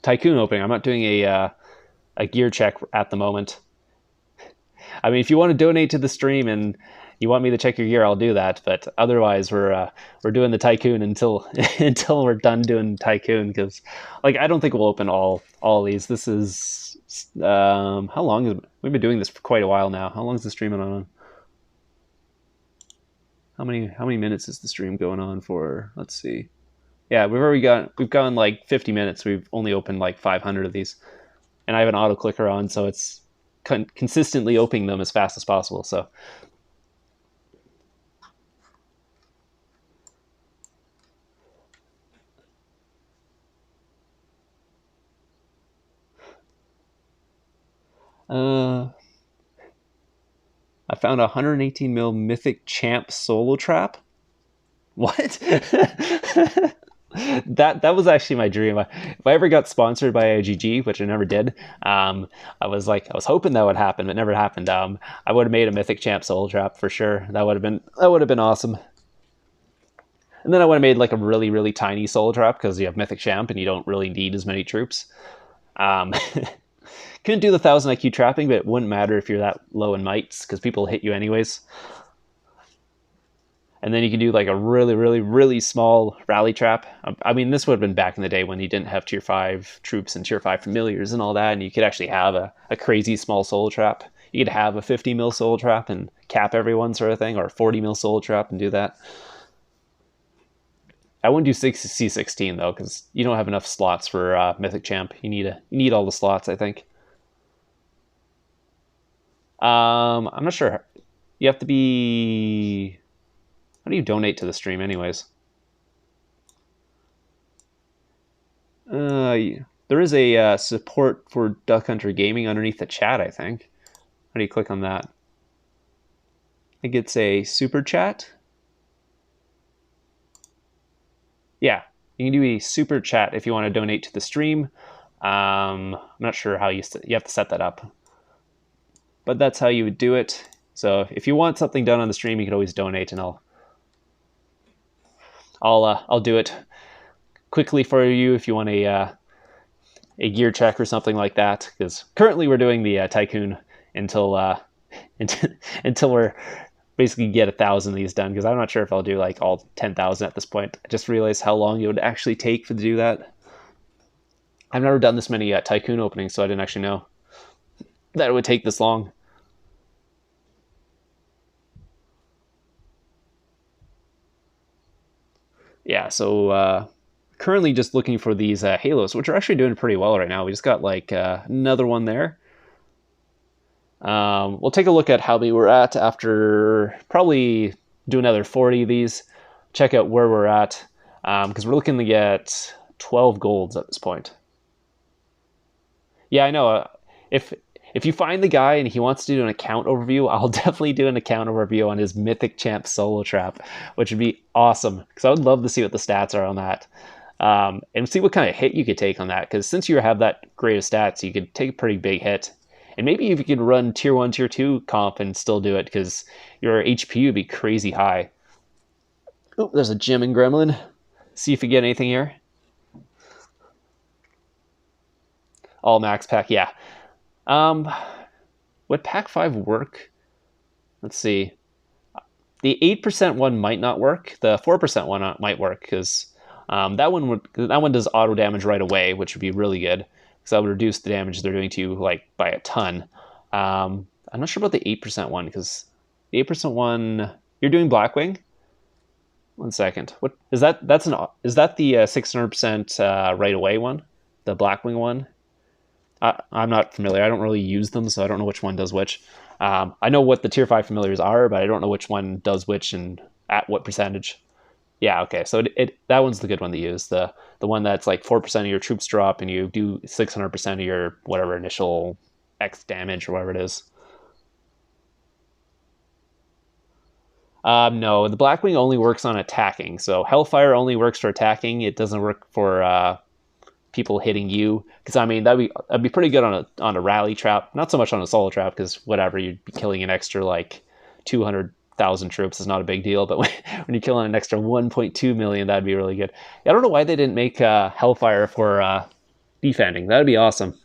Tycoon opening. I'm not doing a gear check at the moment. I mean, if you want to donate to the stream and you want me to check your gear, I'll do that. But otherwise, we're doing the Tycoon until until we're done doing Tycoon, because like I don't think we'll open all these. This is how long is we've been doing this for quite a while now. How long is the stream on? How many minutes is the stream going on for? Let's see. Yeah, we've gone like 50 minutes. We've only opened like 500 of these, and I have an auto clicker on, so it's consistently opening them as fast as possible. So. I found a 118 mil mythic champ solo trap. What? that was actually my dream. If I ever got sponsored by IGG, which I never did, I was hoping that would happen, but it never happened. I would have made a mythic champ solo trap for sure. That would have been awesome. And then I would have made like a really, really tiny solo trap, because you have mythic champ and you don't really need as many troops. Couldn't do the 1000 IQ trapping, but it wouldn't matter if you're that low in mites, because people hit you anyways. And then you can do like a really, really, really small rally trap. I mean, this would have been back in the day when you didn't have tier 5 troops and tier 5 familiars and all that, and you could actually have a crazy small soul trap. You could have a 50 mil soul trap and cap everyone sort of thing, or a 40 mil soul trap and do that. I wouldn't do C16 though, because you don't have enough slots for Mythic Champ. You need all the slots, I think. I'm not sure. You have to be. How do you donate to the stream, anyways? There is a support for Duck Hunter Gaming underneath the chat, I think. How do you click on that? I think it's a super chat. Yeah, you can do a super chat if you want to donate to the stream. I'm not sure how you have to set that up, but that's how you would do it. So if you want something done on the stream, you can always donate, and I'll do it quickly for you if you want a gear check or something like that. Because currently we're doing the Tycoon until until, until we're basically get 1,000 of these done. Because I'm not sure if I'll do like all 10,000 at this point. I just realized how long it would actually take to do that. I've never done this many Tycoon openings, so I didn't actually know that it would take this long. Yeah, so currently just looking for these halos, which are actually doing pretty well right now. We just got like another one there. We'll take a look at how we were at after probably do another 40 of these, check out where we're at, because we're looking to get 12 golds at this point. Yeah, I know. If you find the guy and he wants to do an account overview, I'll definitely do an account overview on his Mythic Champ solo trap, which would be awesome because I would love to see what the stats are on that. And see what kind of hit you could take on that, because since you have that great of stats, you could take a pretty big hit. And maybe if you could run tier 1, tier 2 comp and still do it, because your HP would be crazy high. Oh, there's a gem and gremlin. See if you get anything here. All max pack, yeah. Would pack 5 work? Let's see. The 8% one might not work. The 4% one might work, because that one does auto damage right away, which would be really good, because that would reduce the damage they're doing to you like by a ton. I'm not sure about the 8% one, because the 8% one, you're doing Blackwing. 1 second. What is that? Is that the 600% right away one? The Blackwing one? I'm not familiar. I don't really use them, so I don't know which one does which. I know what the tier 5 familiars are, but I don't know which one does which and at what percentage. Yeah, okay. So that one's the good one to use. The one that's like 4% of your troops drop and you do 600% of your whatever initial X damage or whatever it is. No, the Blackwing only works on attacking. So Hellfire only works for attacking. It doesn't work for people hitting you, because I mean that'd be pretty good on a rally trap, not so much on a solo trap, because whatever, you'd be killing an extra like 200,000 troops is not a big deal, but when you're killing an extra 1.2 million, that'd be really good. I don't know why they didn't make Hellfire for defending. That'd be awesome.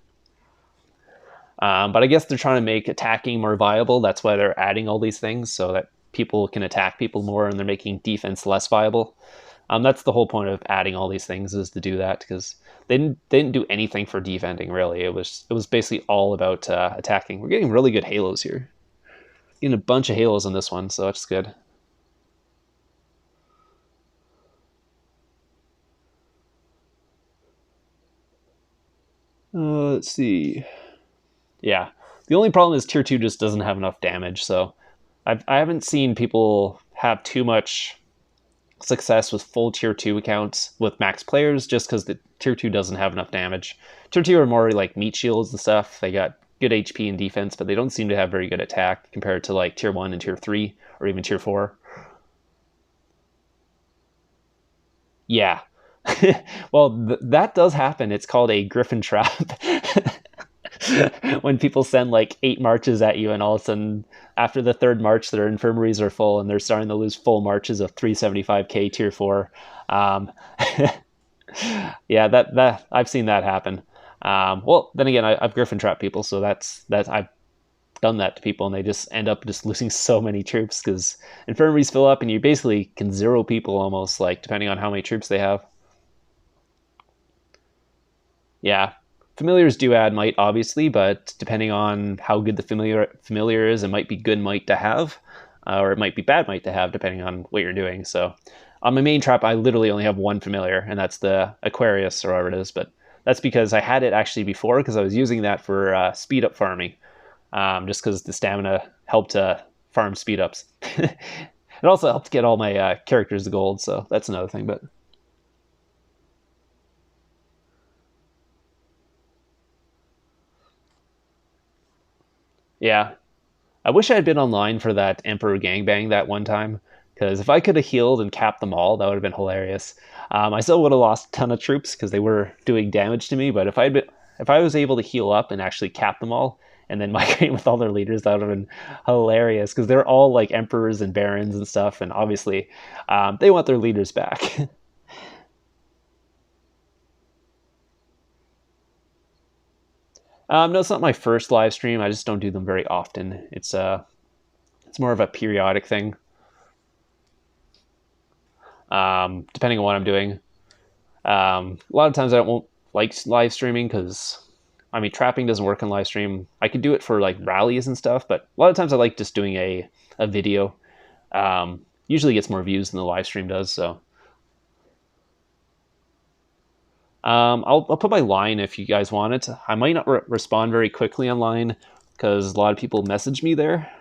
But I guess they're trying to make attacking more viable. That's why they're adding all these things, so that people can attack people more, and they're making defense less viable. That's the whole point of adding all these things, is to do that, because they didn't do anything for defending, really. It was basically all about attacking. We're getting really good halos here. Getting a bunch of halos on this one, so that's good. Let's see. Yeah, the only problem is tier 2 just doesn't have enough damage, so I haven't seen people have too much success with full tier 2 accounts with max players, just because the tier 2 doesn't have enough damage. Tier 2 are more like meat shields and stuff. They got good HP and defense, but they don't seem to have very good attack compared to like tier 1 and tier 3 or even tier 4. Yeah. Well, that does happen. It's called a griffin trap. When people send like 8 marches at you, and all of a sudden after the 3rd march their infirmaries are full and they're starting to lose full marches of 375k tier 4. Yeah, that I've seen that happen. Well, then again, I've griffin trapped people, so that's I've done that to people, and they just end up just losing so many troops, because infirmaries fill up and you basically can zero people almost, like, depending on how many troops they have. Yeah, familiars do add might, obviously, but depending on how good the familiar is, it might be good might to have, or it might be bad might to have, depending on what you're doing. So on my main trap, I literally only have one familiar, and that's the Aquarius, or whatever it is. But that's because I had it actually before, because I was using that for speed up farming, just because the stamina helped farm speed ups. It also helped get all my characters to gold, so that's another thing. But yeah, I wish I had been online for that Emperor gangbang that one time, because if I could have healed and capped them all, that would have been hilarious. I still would have lost a ton of troops because they were doing damage to me, but if I'd been if I was able to heal up and actually cap them all and then migrate with all their leaders, that would have been hilarious because they're all like emperors and barons and stuff, and obviously they want their leaders back. No, it's not my first live stream. I just don't do them very often. It's more of a periodic thing, depending on what I'm doing. A lot of times I won't like live streaming because, I mean, trapping doesn't work on live stream. I could do it for like rallies and stuff, but a lot of times I like just doing a video. Usually gets more views than the live stream does. So I'll put my line if you guys want it. I might not respond very quickly online because a lot of people message me there,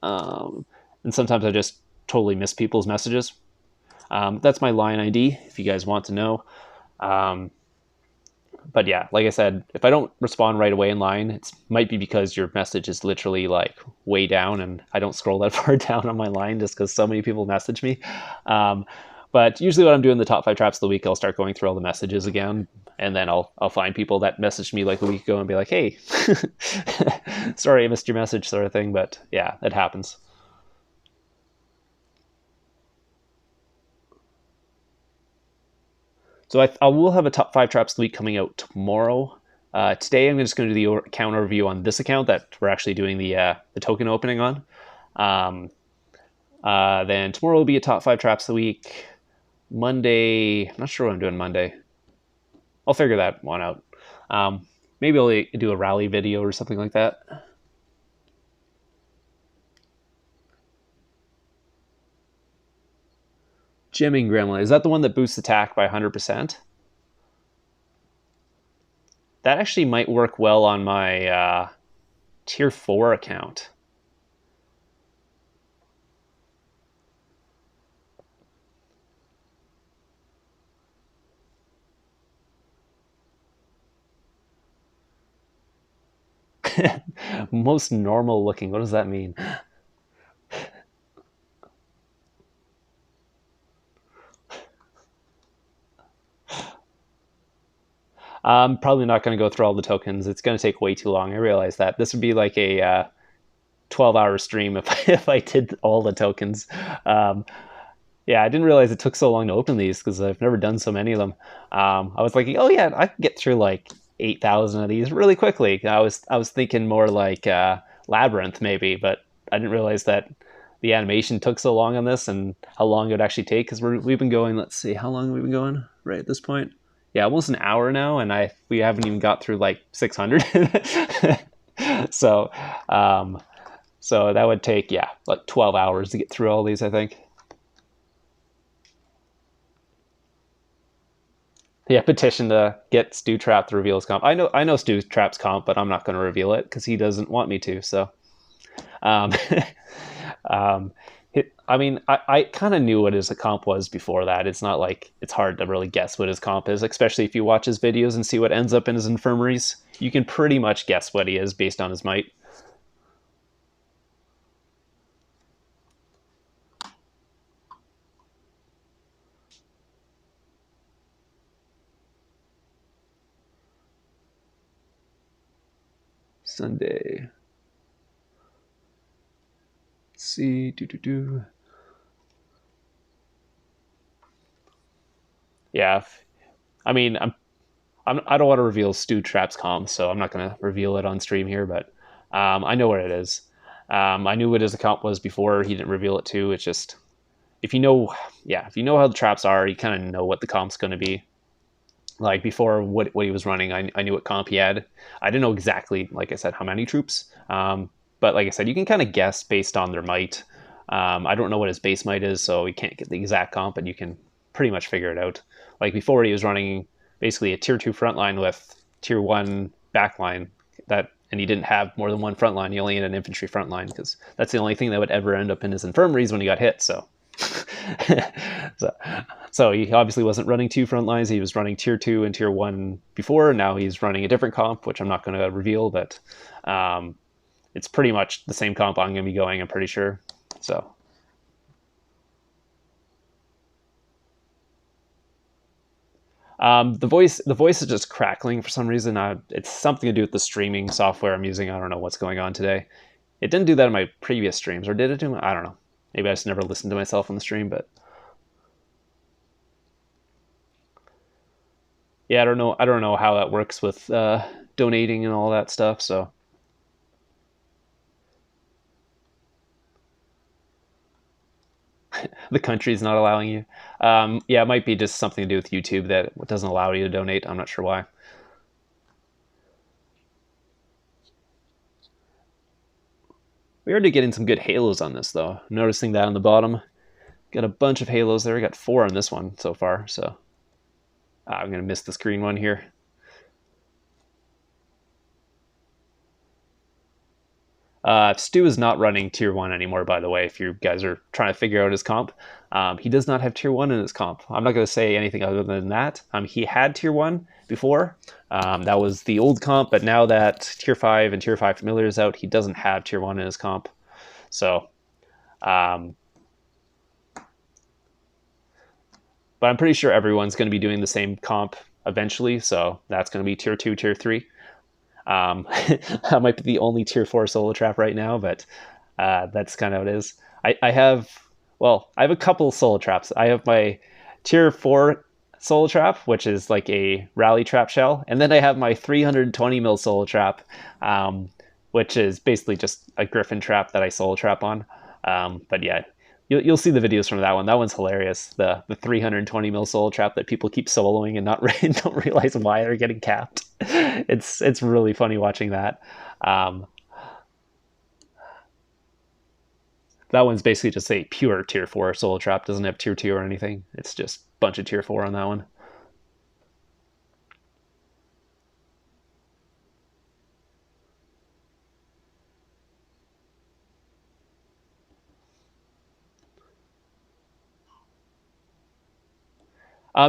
and sometimes I just totally miss people's messages. That's my line ID if you guys want to know. But yeah, like I said, if I don't respond right away in line, it might be because your message is literally like way down, and I don't scroll that far down on my line just because so many people message me. Um, but usually, when I'm doing the top 5 traps of the week, I'll start going through all the messages again, and then I'll find people that messaged me like a week ago and be like, "Hey, sorry I missed your message," sort of thing. But yeah, it happens. So I will have a top 5 traps of the week coming out tomorrow. Today, I'm just going to do the account overview on this account that we're actually doing the token opening on. Um, then tomorrow will be a top 5 traps of the week. Monday, I'm not sure what I'm doing Monday. I'll figure that one out. Maybe I'll do a rally video or something like that. Gemming Gremlin, is that the one that boosts attack by 100%? That actually might work well on my tier 4 account. Most normal looking, what does that mean? I'm probably not going to go through all the tokens. It's going to take way too long. I realize that. This would be like a 12-hour stream if I did all the tokens. Um, yeah, I didn't realize it took so long to open these because I've never done so many of them. I was like, oh yeah, I can get through like 8,000 of these really quickly. I was thinking more like Labyrinth maybe, but I didn't realize that the animation took so long on this and how long it would actually take because we've been going. Let's see, how long have we been going right at this point? Yeah, almost an hour now, and we haven't even got through like 600. So, um, so that would take, yeah, like 12 hours to get through all these, I think. Yeah, petition to get Stu Trap to reveal his comp. I know Stu Trap's comp, but I'm not going to reveal it because he doesn't want me to. So, um, um, I mean, I kind of knew what his comp was before that. It's not like it's hard to really guess what his comp is, especially if you watch his videos and see what ends up in his infirmaries. You can pretty much guess what he is based on his might. Sunday. Let's see. Do. Yeah. I mean, I don't want to reveal Stu Trap's comp, so I'm not going to reveal it on stream here, but I know what it is. I knew what his account was before he didn't reveal it too. It's just, if you know, yeah, if you know how the traps are, you kind of know what the comp's going to be. Like before, what he was running, I knew what comp he had. I didn't know exactly, like I said, how many troops. But like I said, you can kind of guess based on their might. I don't know what his base might is, so you can't get the exact comp, but you can pretty much figure it out. Like before, he was running basically a tier 2 frontline with tier 1 backline. And he didn't have more than one frontline. He only had an infantry frontline because that's the only thing that would ever end up in his infirmaries when he got hit. So, so, so he obviously wasn't running 2 front lines. He was running tier 2 and tier 1 before. Now he's running a different comp, which I'm not going to reveal, but it's pretty much the same comp I'm going to be going, I'm pretty sure. So, The voice is just crackling for some reason. It's something to do with the streaming software I'm using. I don't know what's going on today. It didn't do that in my previous streams, or did it do? I don't know. Maybe I just never listened to myself on the stream, but yeah, I don't know. I don't know how that works with donating and all that stuff. So the country's not allowing you. Yeah, it might be just something to do with YouTube that doesn't allow you to donate. I'm not sure why. We are getting some good halos on this though. Noticing that on the bottom, got a bunch of halos there. We got 4 on this one so far. So I'm gonna miss this green one here. Stu is not running tier 1 anymore, by the way, if you guys are trying to figure out his comp. He does not have tier 1 in his comp. I'm not going to say anything other than that. He had tier 1 before. That was the old comp, but now that tier 5 and tier 5 familiar is out, he doesn't have tier 1 in his comp. So, but I'm pretty sure everyone's going to be doing the same comp eventually, so that's going to be tier 2, tier 3. That might be the only tier 4 solo trap right now, but that's kind of how it is. I have a couple solo traps. I have my tier 4 solo trap, which is like a rally trap shell, and then I have my 320 mil solo trap, which is basically just a griffin trap that I solo trap on. But yeah, you'll see the videos from that one. That one's hilarious. The 320 mil solo trap that people keep soloing and don't realize why they're getting capped. It's really funny watching that. That one's basically just a pure tier 4 solo trap. Doesn't have tier 2 or anything. It's just a bunch of tier 4 on that one.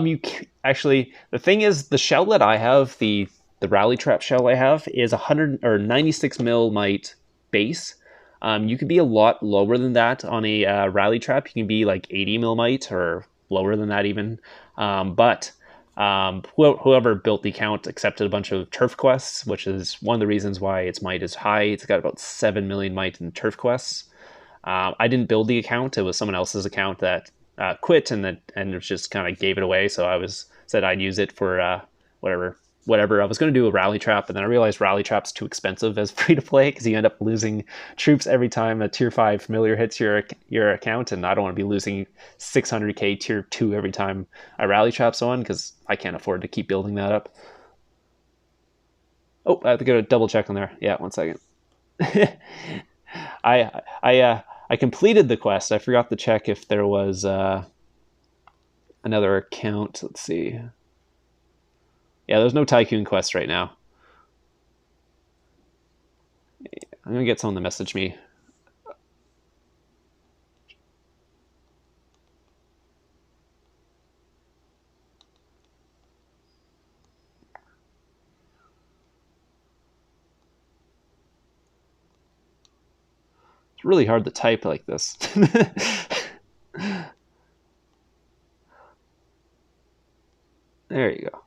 You actually, the thing is, the shell that I have, the rally trap shell I have, is 100 or 96 mil might base. You could be a lot lower than that on a rally trap. You can be like 80 mil might or lower than that even. But whoever built the account accepted a bunch of turf quests, which is one of the reasons why its might is high. It's got about 7 million might in turf quests. I didn't build the account. It was someone else's account that quit and just kind of gave it away. So I said I'd use it for whatever. I was going to do a rally trap, and then I realized rally trap's too expensive as free to play because you end up losing troops every time a tier 5 familiar hits your account, and I don't want to be losing 600k tier 2 every time I rally trap someone because I can't afford to keep building that up. Oh, I have to go to double check on there. Yeah, 1 second. I completed the quest. I forgot to check if there was another account. Let's see. Yeah, there's no Tycoon quest right now. I'm gonna get someone to message me. It's really hard to type like this. There you go.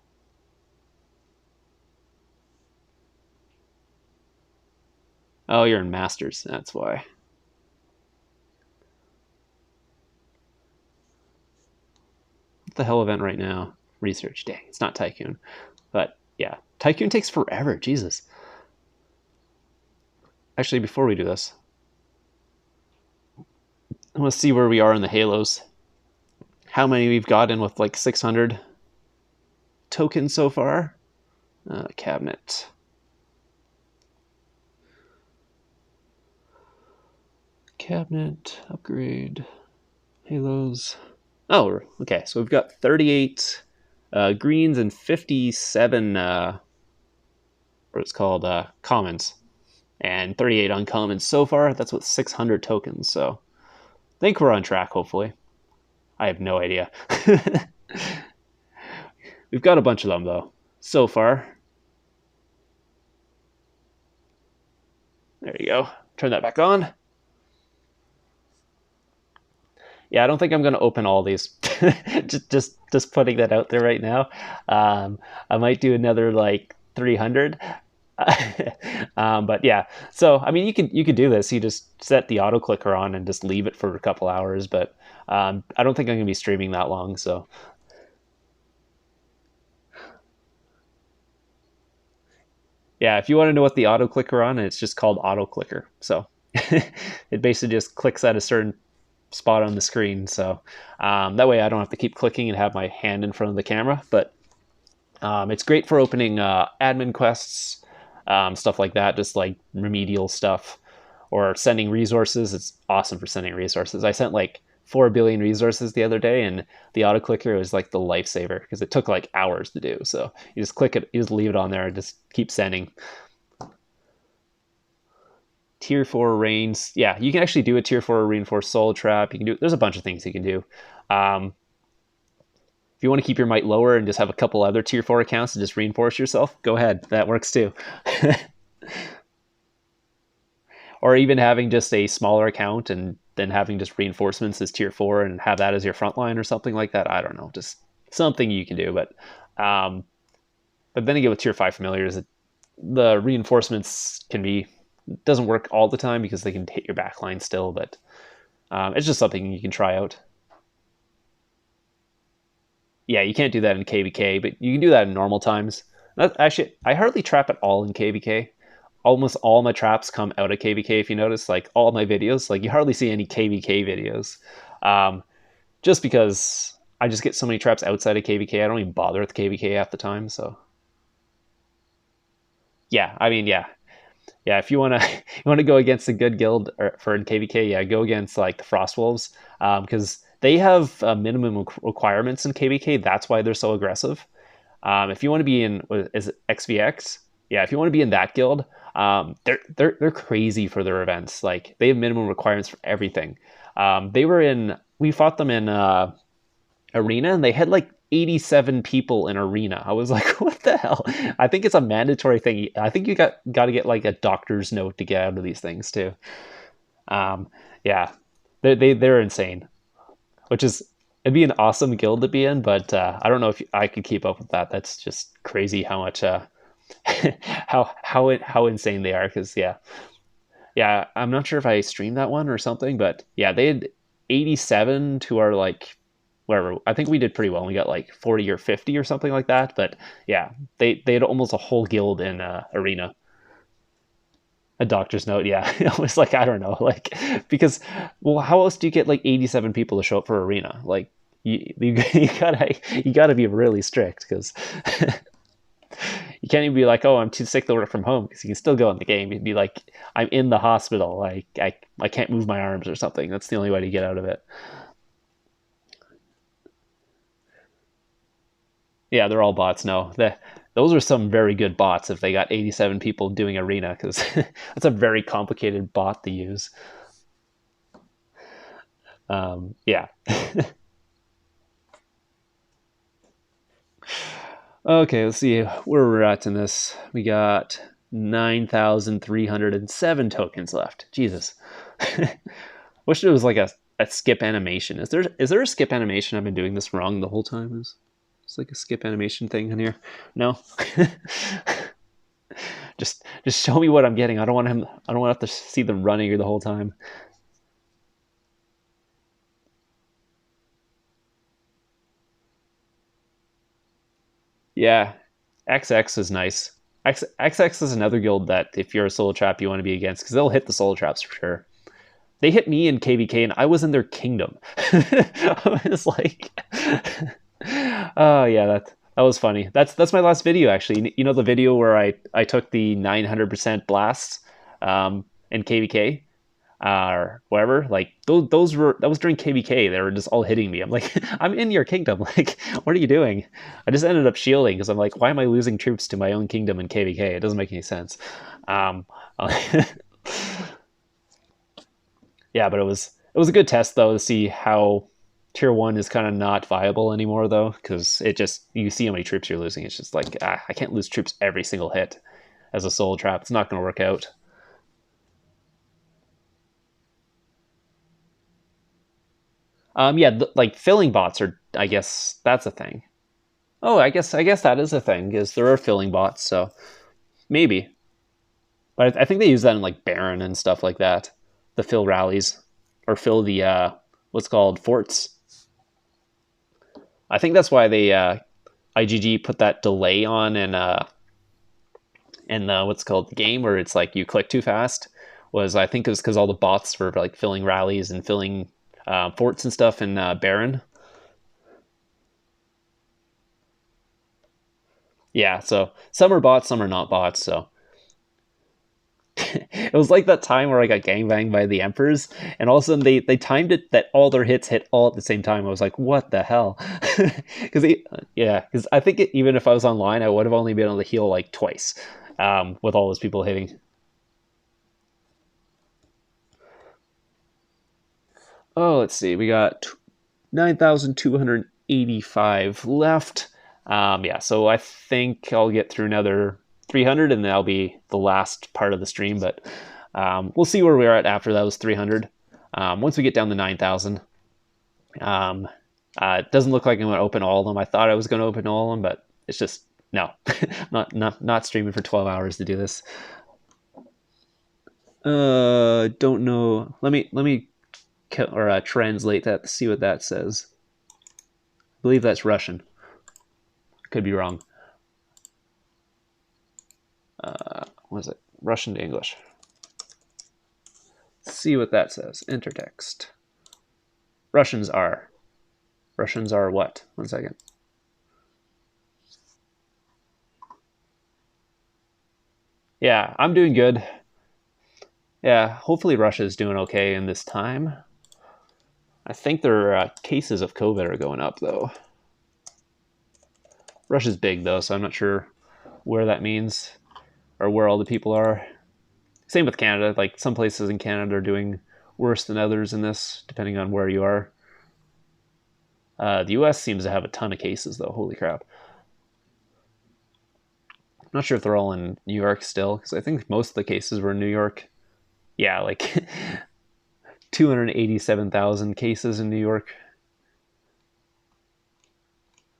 Oh, you're in Masters. That's why. What the hell event right now? Research. Dang, it's not Tycoon. But yeah, Tycoon takes forever. Jesus. Actually, before we do this, I want to see where we are in the Halos. How many we've gotten with like 600 tokens so far. Cabinet. Cabinet, upgrade, Halos. Oh, okay. So we've got 38 greens and 57 what it's called commons, and 38 uncommons so far. That's with 600 tokens. So I think we're on track. Hopefully, I have no idea. We've got a bunch of them though so far. There you go. Turn that back on. Yeah, I don't think I'm going to open all these. Just putting that out there right now. I might do another like 300. But yeah, so I mean, you could do this. You just set the auto clicker on and just leave it for a couple hours. But I don't think I'm going to be streaming that long. So yeah, if you want to know what the auto clicker on, it's just called auto clicker. So it basically just clicks at a certain spot on the screen. So that way I don't have to keep clicking and have my hand in front of the camera. But it's great for opening admin quests, stuff like that, just like remedial stuff, or sending resources. It's awesome for sending resources. I sent like 4 billion resources the other day, and the auto clicker was like the lifesaver because it took like hours to do. So you just click it, you just leave it on there, and just keep sending. Tier 4 rains. Yeah, you can actually do a tier 4 reinforced soul trap. You can do, there's a bunch of things you can do. If you want to keep your might lower and just have a couple other tier 4 accounts and just reinforce yourself, go ahead. That works too. Or even having just a smaller account and then having just reinforcements as tier 4 and have that as your front line or something like that. I don't know, just something you can do. But then again, with tier 5 familiars, the reinforcements can be, doesn't work all the time because they can hit your backline still, but it's just something you can try out. Yeah, you can't do that in KVK, but you can do that in normal times. Actually, I hardly trap at all in KVK. Almost all my traps come out of KVK. If you notice, like all my videos, like you hardly see any KVK videos, um, just because I just get so many traps outside of KVK. I don't even bother with KVK half the time. So yeah, I mean, yeah. If you wanna you wanna go against a good guild for in KVK, yeah, go against like the Frostwolves, because they have minimum requirements in KVK. That's why they're so aggressive. If you want to be in, is it XVX? Yeah, if you want to be in that guild, they're crazy for their events. Like they have minimum requirements for everything. We fought them in arena, and they had like 87 people in arena. I was like, what the hell? I think it's a mandatory thing. I think you got to get like a doctor's note to get out of these things too. Um, yeah, they're insane, which is, it'd be an awesome guild to be in, but I don't know if I could keep up with that. That's just crazy how much how insane they are. Because yeah, I'm not sure if I streamed that one or something, but yeah, they had 87 to our like whatever. I think we did pretty well. We got like 40 or 50 or something like that. But yeah, they had almost a whole guild in arena. A doctor's note, yeah. It was like, I don't know, like, because, well, how else do you get like 87 people to show up for arena? Like, you gotta be really strict because you can't even be like, oh, I'm too sick to work from home, because you can still go in the game. You'd be like, I'm in the hospital, like I can't move my arms or something. That's the only way to get out of it. Yeah, they're all bots. No, those are some very good bots if they got 87 people doing arena, because that's a very complicated bot to use. Yeah. Okay, let's see where we're at in this. We got 9,307 tokens left. Jesus. Wish there was like a skip animation. Is there a skip animation? I've been doing this wrong the whole time. Is it's like a skip animation thing in here? No. Just show me what I'm getting. I don't want to have to see them running the whole time. Yeah, XX is nice. XX is another guild that if you're a solo trap you want to be against, because they'll hit the solo traps for sure. They hit me in KVK and I was in their kingdom. I was like, oh yeah, that was funny. That's my last video actually. You know the video where I took the 900% blast in KVK or whatever. Like those were, that was during KVK. They were just all hitting me. I'm like, I'm in your kingdom. Like, what are you doing? I just ended up shielding because I'm like, why am I losing troops to my own kingdom in KVK? It doesn't make any sense. Um, yeah, but it was a good test though to see how tier 1 is kind of not viable anymore though, because it just, you see how many troops you're losing. It's just like, I can't lose troops every single hit as a soul trap. It's not going to work out. Yeah, like filling bots are. I guess that's a thing. Oh, I guess that is a thing. Is there are filling bots, so maybe. But I think they use that in like Baron and stuff like that. The fill rallies or fill the what's called forts. I think that's why they IGG put that delay on in what's called the game where it's like you click too fast. Was I think it was because all the bots were like filling rallies and filling forts and stuff in Baron. Yeah, so some are bots, some are not bots. So it was like that time where I got gangbanged by the Emperors, and all of a sudden they timed it that all their hits hit all at the same time. I was like, what the hell? Because yeah, because I think even if I was online, I would have only been able to heal like twice with all those people hitting. Oh, let's see, we got 9,285 left. Yeah, so I think I'll get through another 300, and that'll be the last part of the stream. But we'll see where we're at after those 300. Once we get down to 9,000, it doesn't look like I'm going to open all of them. I thought I was going to open all of them, but it's just no, not streaming for 12 hours to do this. Don't know. Let me translate that to see what that says. I believe that's Russian. Could be wrong. What is it? Russian to English. Let's see what that says. Enter text. Russians are what? 1 second. Yeah, I'm doing good. Yeah, hopefully Russia's doing okay in this time. I think their cases of COVID are going up, though. Russia's big, though, so I'm not sure where that means or where all the people are. Same with Canada. Like, some places in Canada are doing worse than others in this, depending on where you are. The US seems to have a ton of cases, though. Holy crap. I'm not sure if they're all in New York still, because I think most of the cases were in New York. Yeah, like 287,000 cases in New York.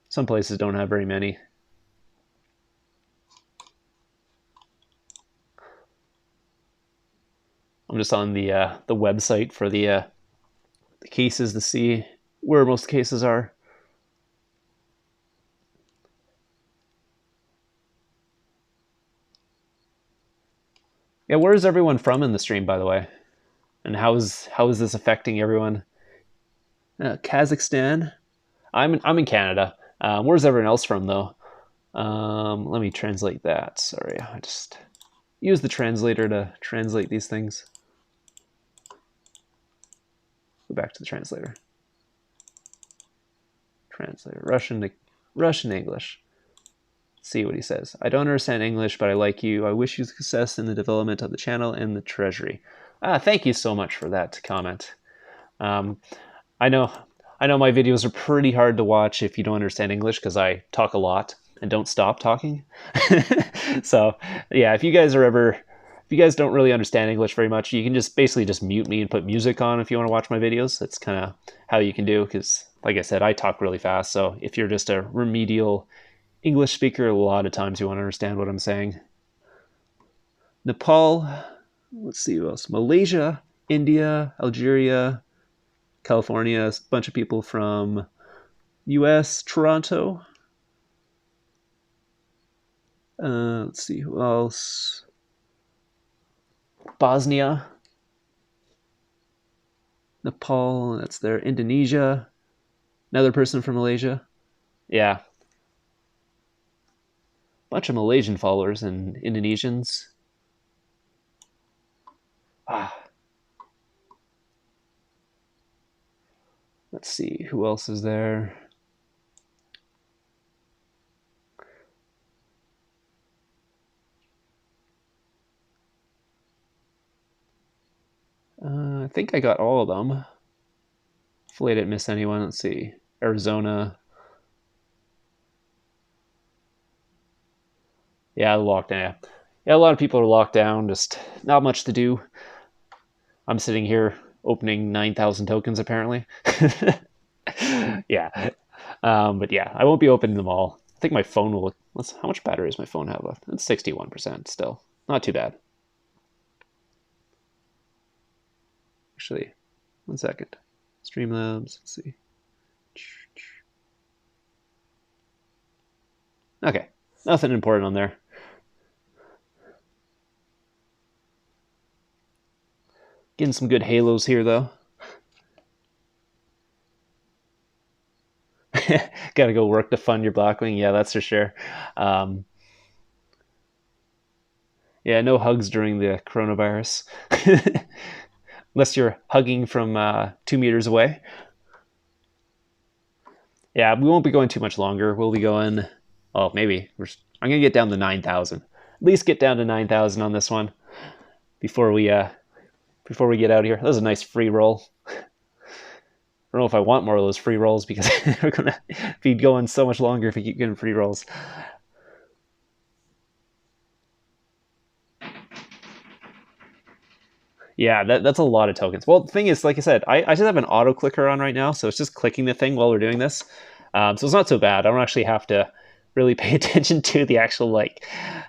Some places don't have very many. I'm just on the website for the cases to see where most cases are. Yeah, where is everyone from in the stream, by the way? And how is this affecting everyone? Kazakhstan. I'm in Canada. Where's everyone else from, though? Let me translate that. Sorry, I just use the translator to translate these things. Go back to the translator. Translator, Russian to English. See what he says. I don't understand English, but I like you. I wish you success in the development of the channel and the treasury. Thank you so much for that comment. I know my videos are pretty hard to watch if you don't understand English because I talk a lot and don't stop talking. So yeah, if you guys don't really understand English very much, you can just basically just mute me and put music on if you want to watch my videos. That's kind of how you can do, because like I said, I talk really fast. So if you're just a remedial English speaker, a lot of times you won't understand what I'm saying. Nepal, let's see who else. Malaysia, India, Algeria, California, a bunch of people from US, Toronto. Let's see who else. Bosnia, Nepal, that's there. Indonesia, another person from Malaysia. Yeah. Bunch of Malaysian followers and Indonesians. Let's see, who else is there? I think I got all of them. Hopefully I didn't miss anyone. Let's see. Arizona. Yeah, locked down. Yeah, a lot of people are locked down. Just not much to do. I'm sitting here opening 9,000 tokens, apparently. Yeah. But yeah, I won't be opening them all. I think my phone will. How much battery does my phone have left? It's 61% still. Not too bad. Actually, 1 second. Streamlabs. Let's see. Okay, nothing important on there. Getting some good halos here though. Gotta go work to fund your Blackwing. Yeah, that's for sure. Um, yeah, no hugs during the coronavirus. Unless you're hugging from 2 meters away. Yeah, we won't be going too much longer. We'll be going. Oh, maybe I'm gonna get down to 9,000. At least get down to 9,000 on this one before we get out here. That was a nice free roll. I don't know if I want more of those free rolls because we're gonna be going so much longer if we keep getting free rolls. Yeah, that's a lot of tokens. Well, the thing is, like I said, I just have an auto clicker on right now, so it's just clicking the thing while we're doing this. So it's not so bad. I don't actually have to really pay attention to the actual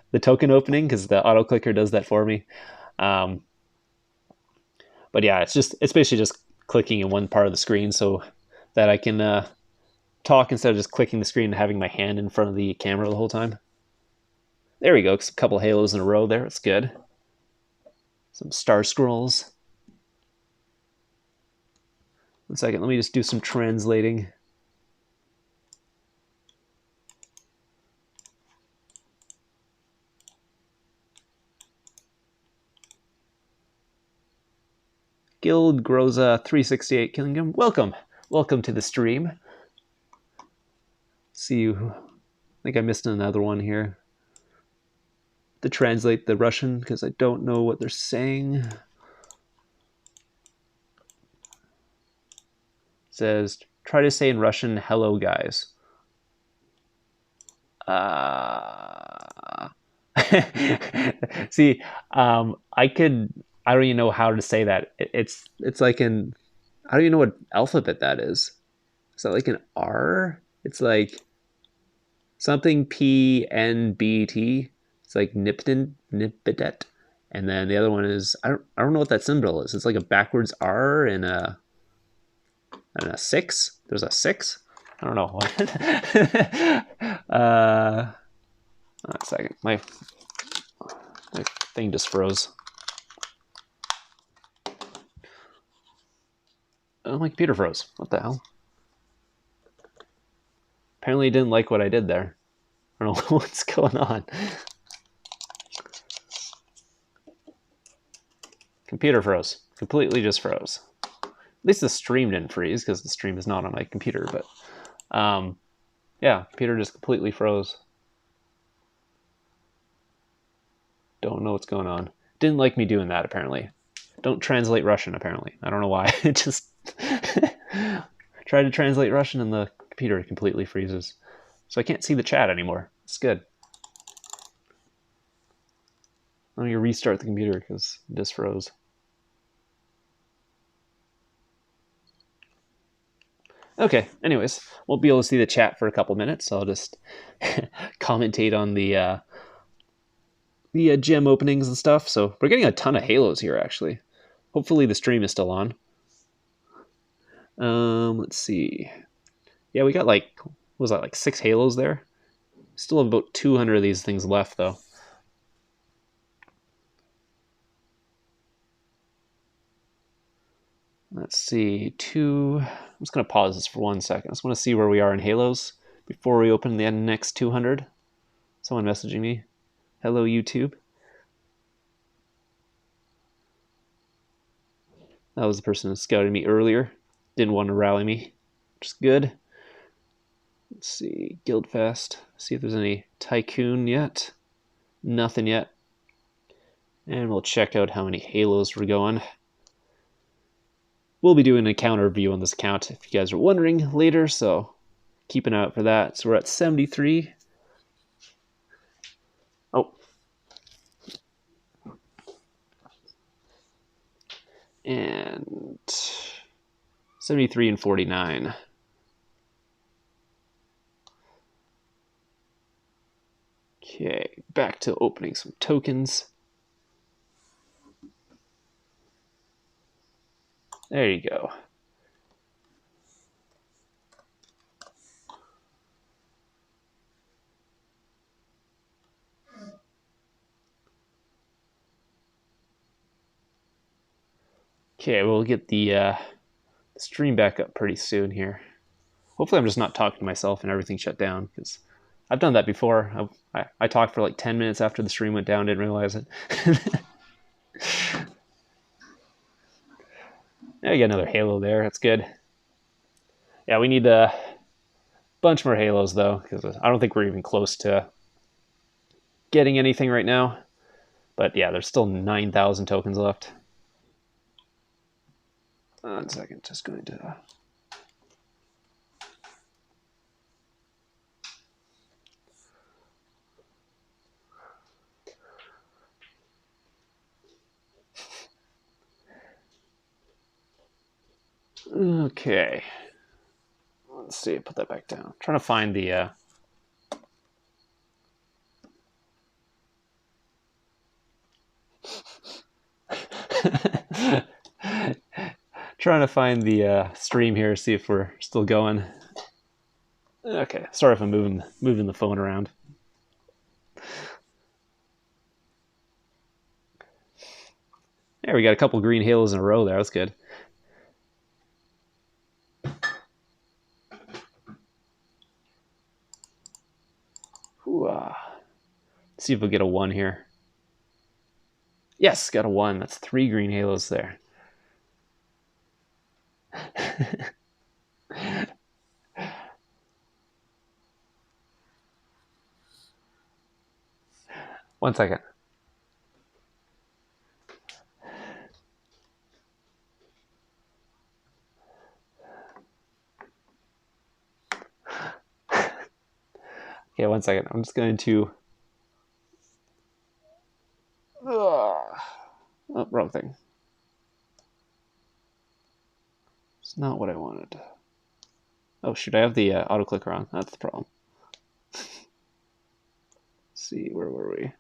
the token opening because the auto clicker does that for me. Um, but yeah, it's basically just clicking in one part of the screen so that I can talk instead of just clicking the screen and having my hand in front of the camera the whole time. There we go. A couple halos in a row there. It's good. Some star scrolls. 1 second. Let me just do some translating. Guild Groza 368 Killingham. Welcome to the stream. See you. I think I missed another one here. To translate the Russian because I don't know what they're saying. It says try to say in Russian, "Hello, guys." See, I don't even know how to say that. It's like an. I don't even know what alphabet that is. Is that like an R? It's like something PNBT. It's like Nipidet. And then the other one is I don't know what that symbol is. It's like a backwards R and a 6. There's a 6. I don't know. 1 second. My thing just froze. Oh, my computer froze. What the hell? Apparently it didn't like what I did there. I don't know what's going on. Computer froze. Completely just froze. At least the stream didn't freeze because the stream is not on my computer. But yeah, computer just completely froze. Don't know what's going on. Didn't like me doing that apparently. Don't translate Russian apparently. I don't know why. It just tried to translate Russian and the computer completely freezes. So I can't see the chat anymore. It's good. Let me restart the computer because it just froze. Okay, anyways, won't be able to see the chat for a couple minutes, so I'll just commentate on the gem openings and stuff. So we're getting a ton of halos here, actually. Hopefully the stream is still on. Let's see. Yeah, we got what was that, like 6 halos there? Still have about 200 of these things left, though. Let's see. I'm just going to pause this for 1 second. I just want to see where we are in halos before we open the next 200. Someone messaging me. Hello, YouTube. That was the person who scouted me earlier. Didn't want to rally me, which is good. Let's see. Guildfest. See if there's any Tycoon yet. Nothing yet. And we'll check out how many halos we're going. We'll be doing a counter review on this account if you guys are wondering later, so keep an eye out for that. So we're at 73. Oh. And 73 and 49. back to opening some tokens. There you go. Okay, we'll get the stream back up pretty soon here. Hopefully I'm just not talking to myself and everything shut down, because I've done that before. I talked for like 10 minutes after the stream went down, didn't realize it. Yeah, we got another halo there. That's good. Yeah, we need a bunch more halos, though, because I don't think we're even close to getting anything right now. But yeah, there's still 9,000 tokens left. 1 second, just going to... Okay. Let's see, put that back down. I'm trying to find the... trying to find the stream here, see if we're still going. Okay, sorry if I'm moving the phone around. There, we got a couple green halos in a row there. That's good. Let's see if we'll get a 1 here. Yes, got a 1. That's 3 green halos there. 1 second. Okay, 1 second. I'm just going to... Oh, wrong thing. It's not what I wanted. Oh, shoot, I have the auto-clicker on. That's the problem. Let's see, where were we?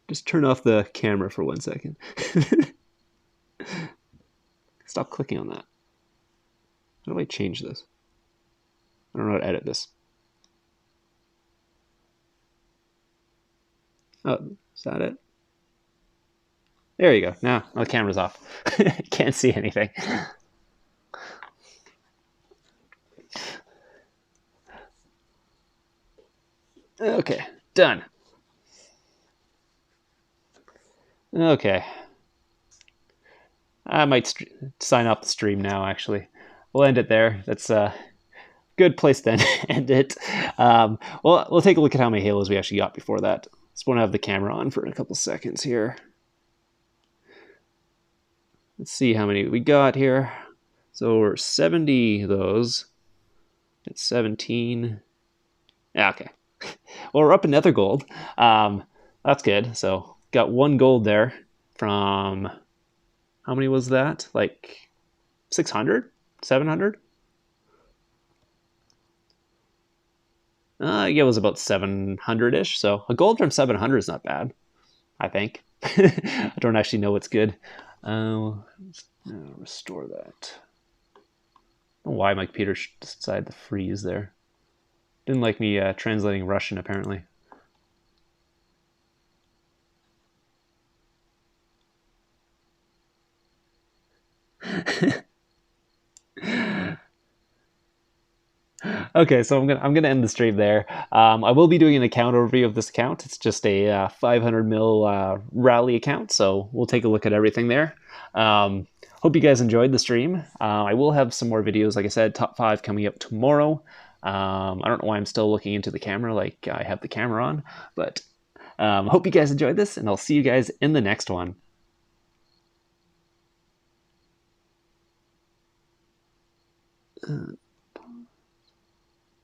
Just turn off the camera for 1 second. Stop clicking on that. How do I change this? I don't know how to edit this. Oh, is that it? There you go. Now the camera's off. Can't see anything. Okay, done. Okay. I might sign off the stream now, actually. We'll end it there. That's a good place to end it. Well, we'll take a look at how many halos we actually got before that. Just want to have the camera on for a couple seconds here. Let's see how many we got here. So we're 70 of those. It's 17. Yeah, okay. Well, we're up another gold. That's good. So got 1 gold there from... How many was that? Like 600? 700? Yeah, it was about 700-ish. So a gold from 700 is not bad, I think. I don't actually know what's good. Restore that. I don't know why my computer decided to freeze there. Didn't like me translating Russian, apparently. Okay, so I'm gonna end the stream there. I will be doing an account overview of this account. It's just a 500 mil rally account, so we'll take a look at everything there. Hope you guys enjoyed the stream. I will have some more videos, like I said, top 5 coming up tomorrow. I don't know why I'm still looking into the camera like I have the camera on, but hope you guys enjoyed this, and I'll see you guys in the next one.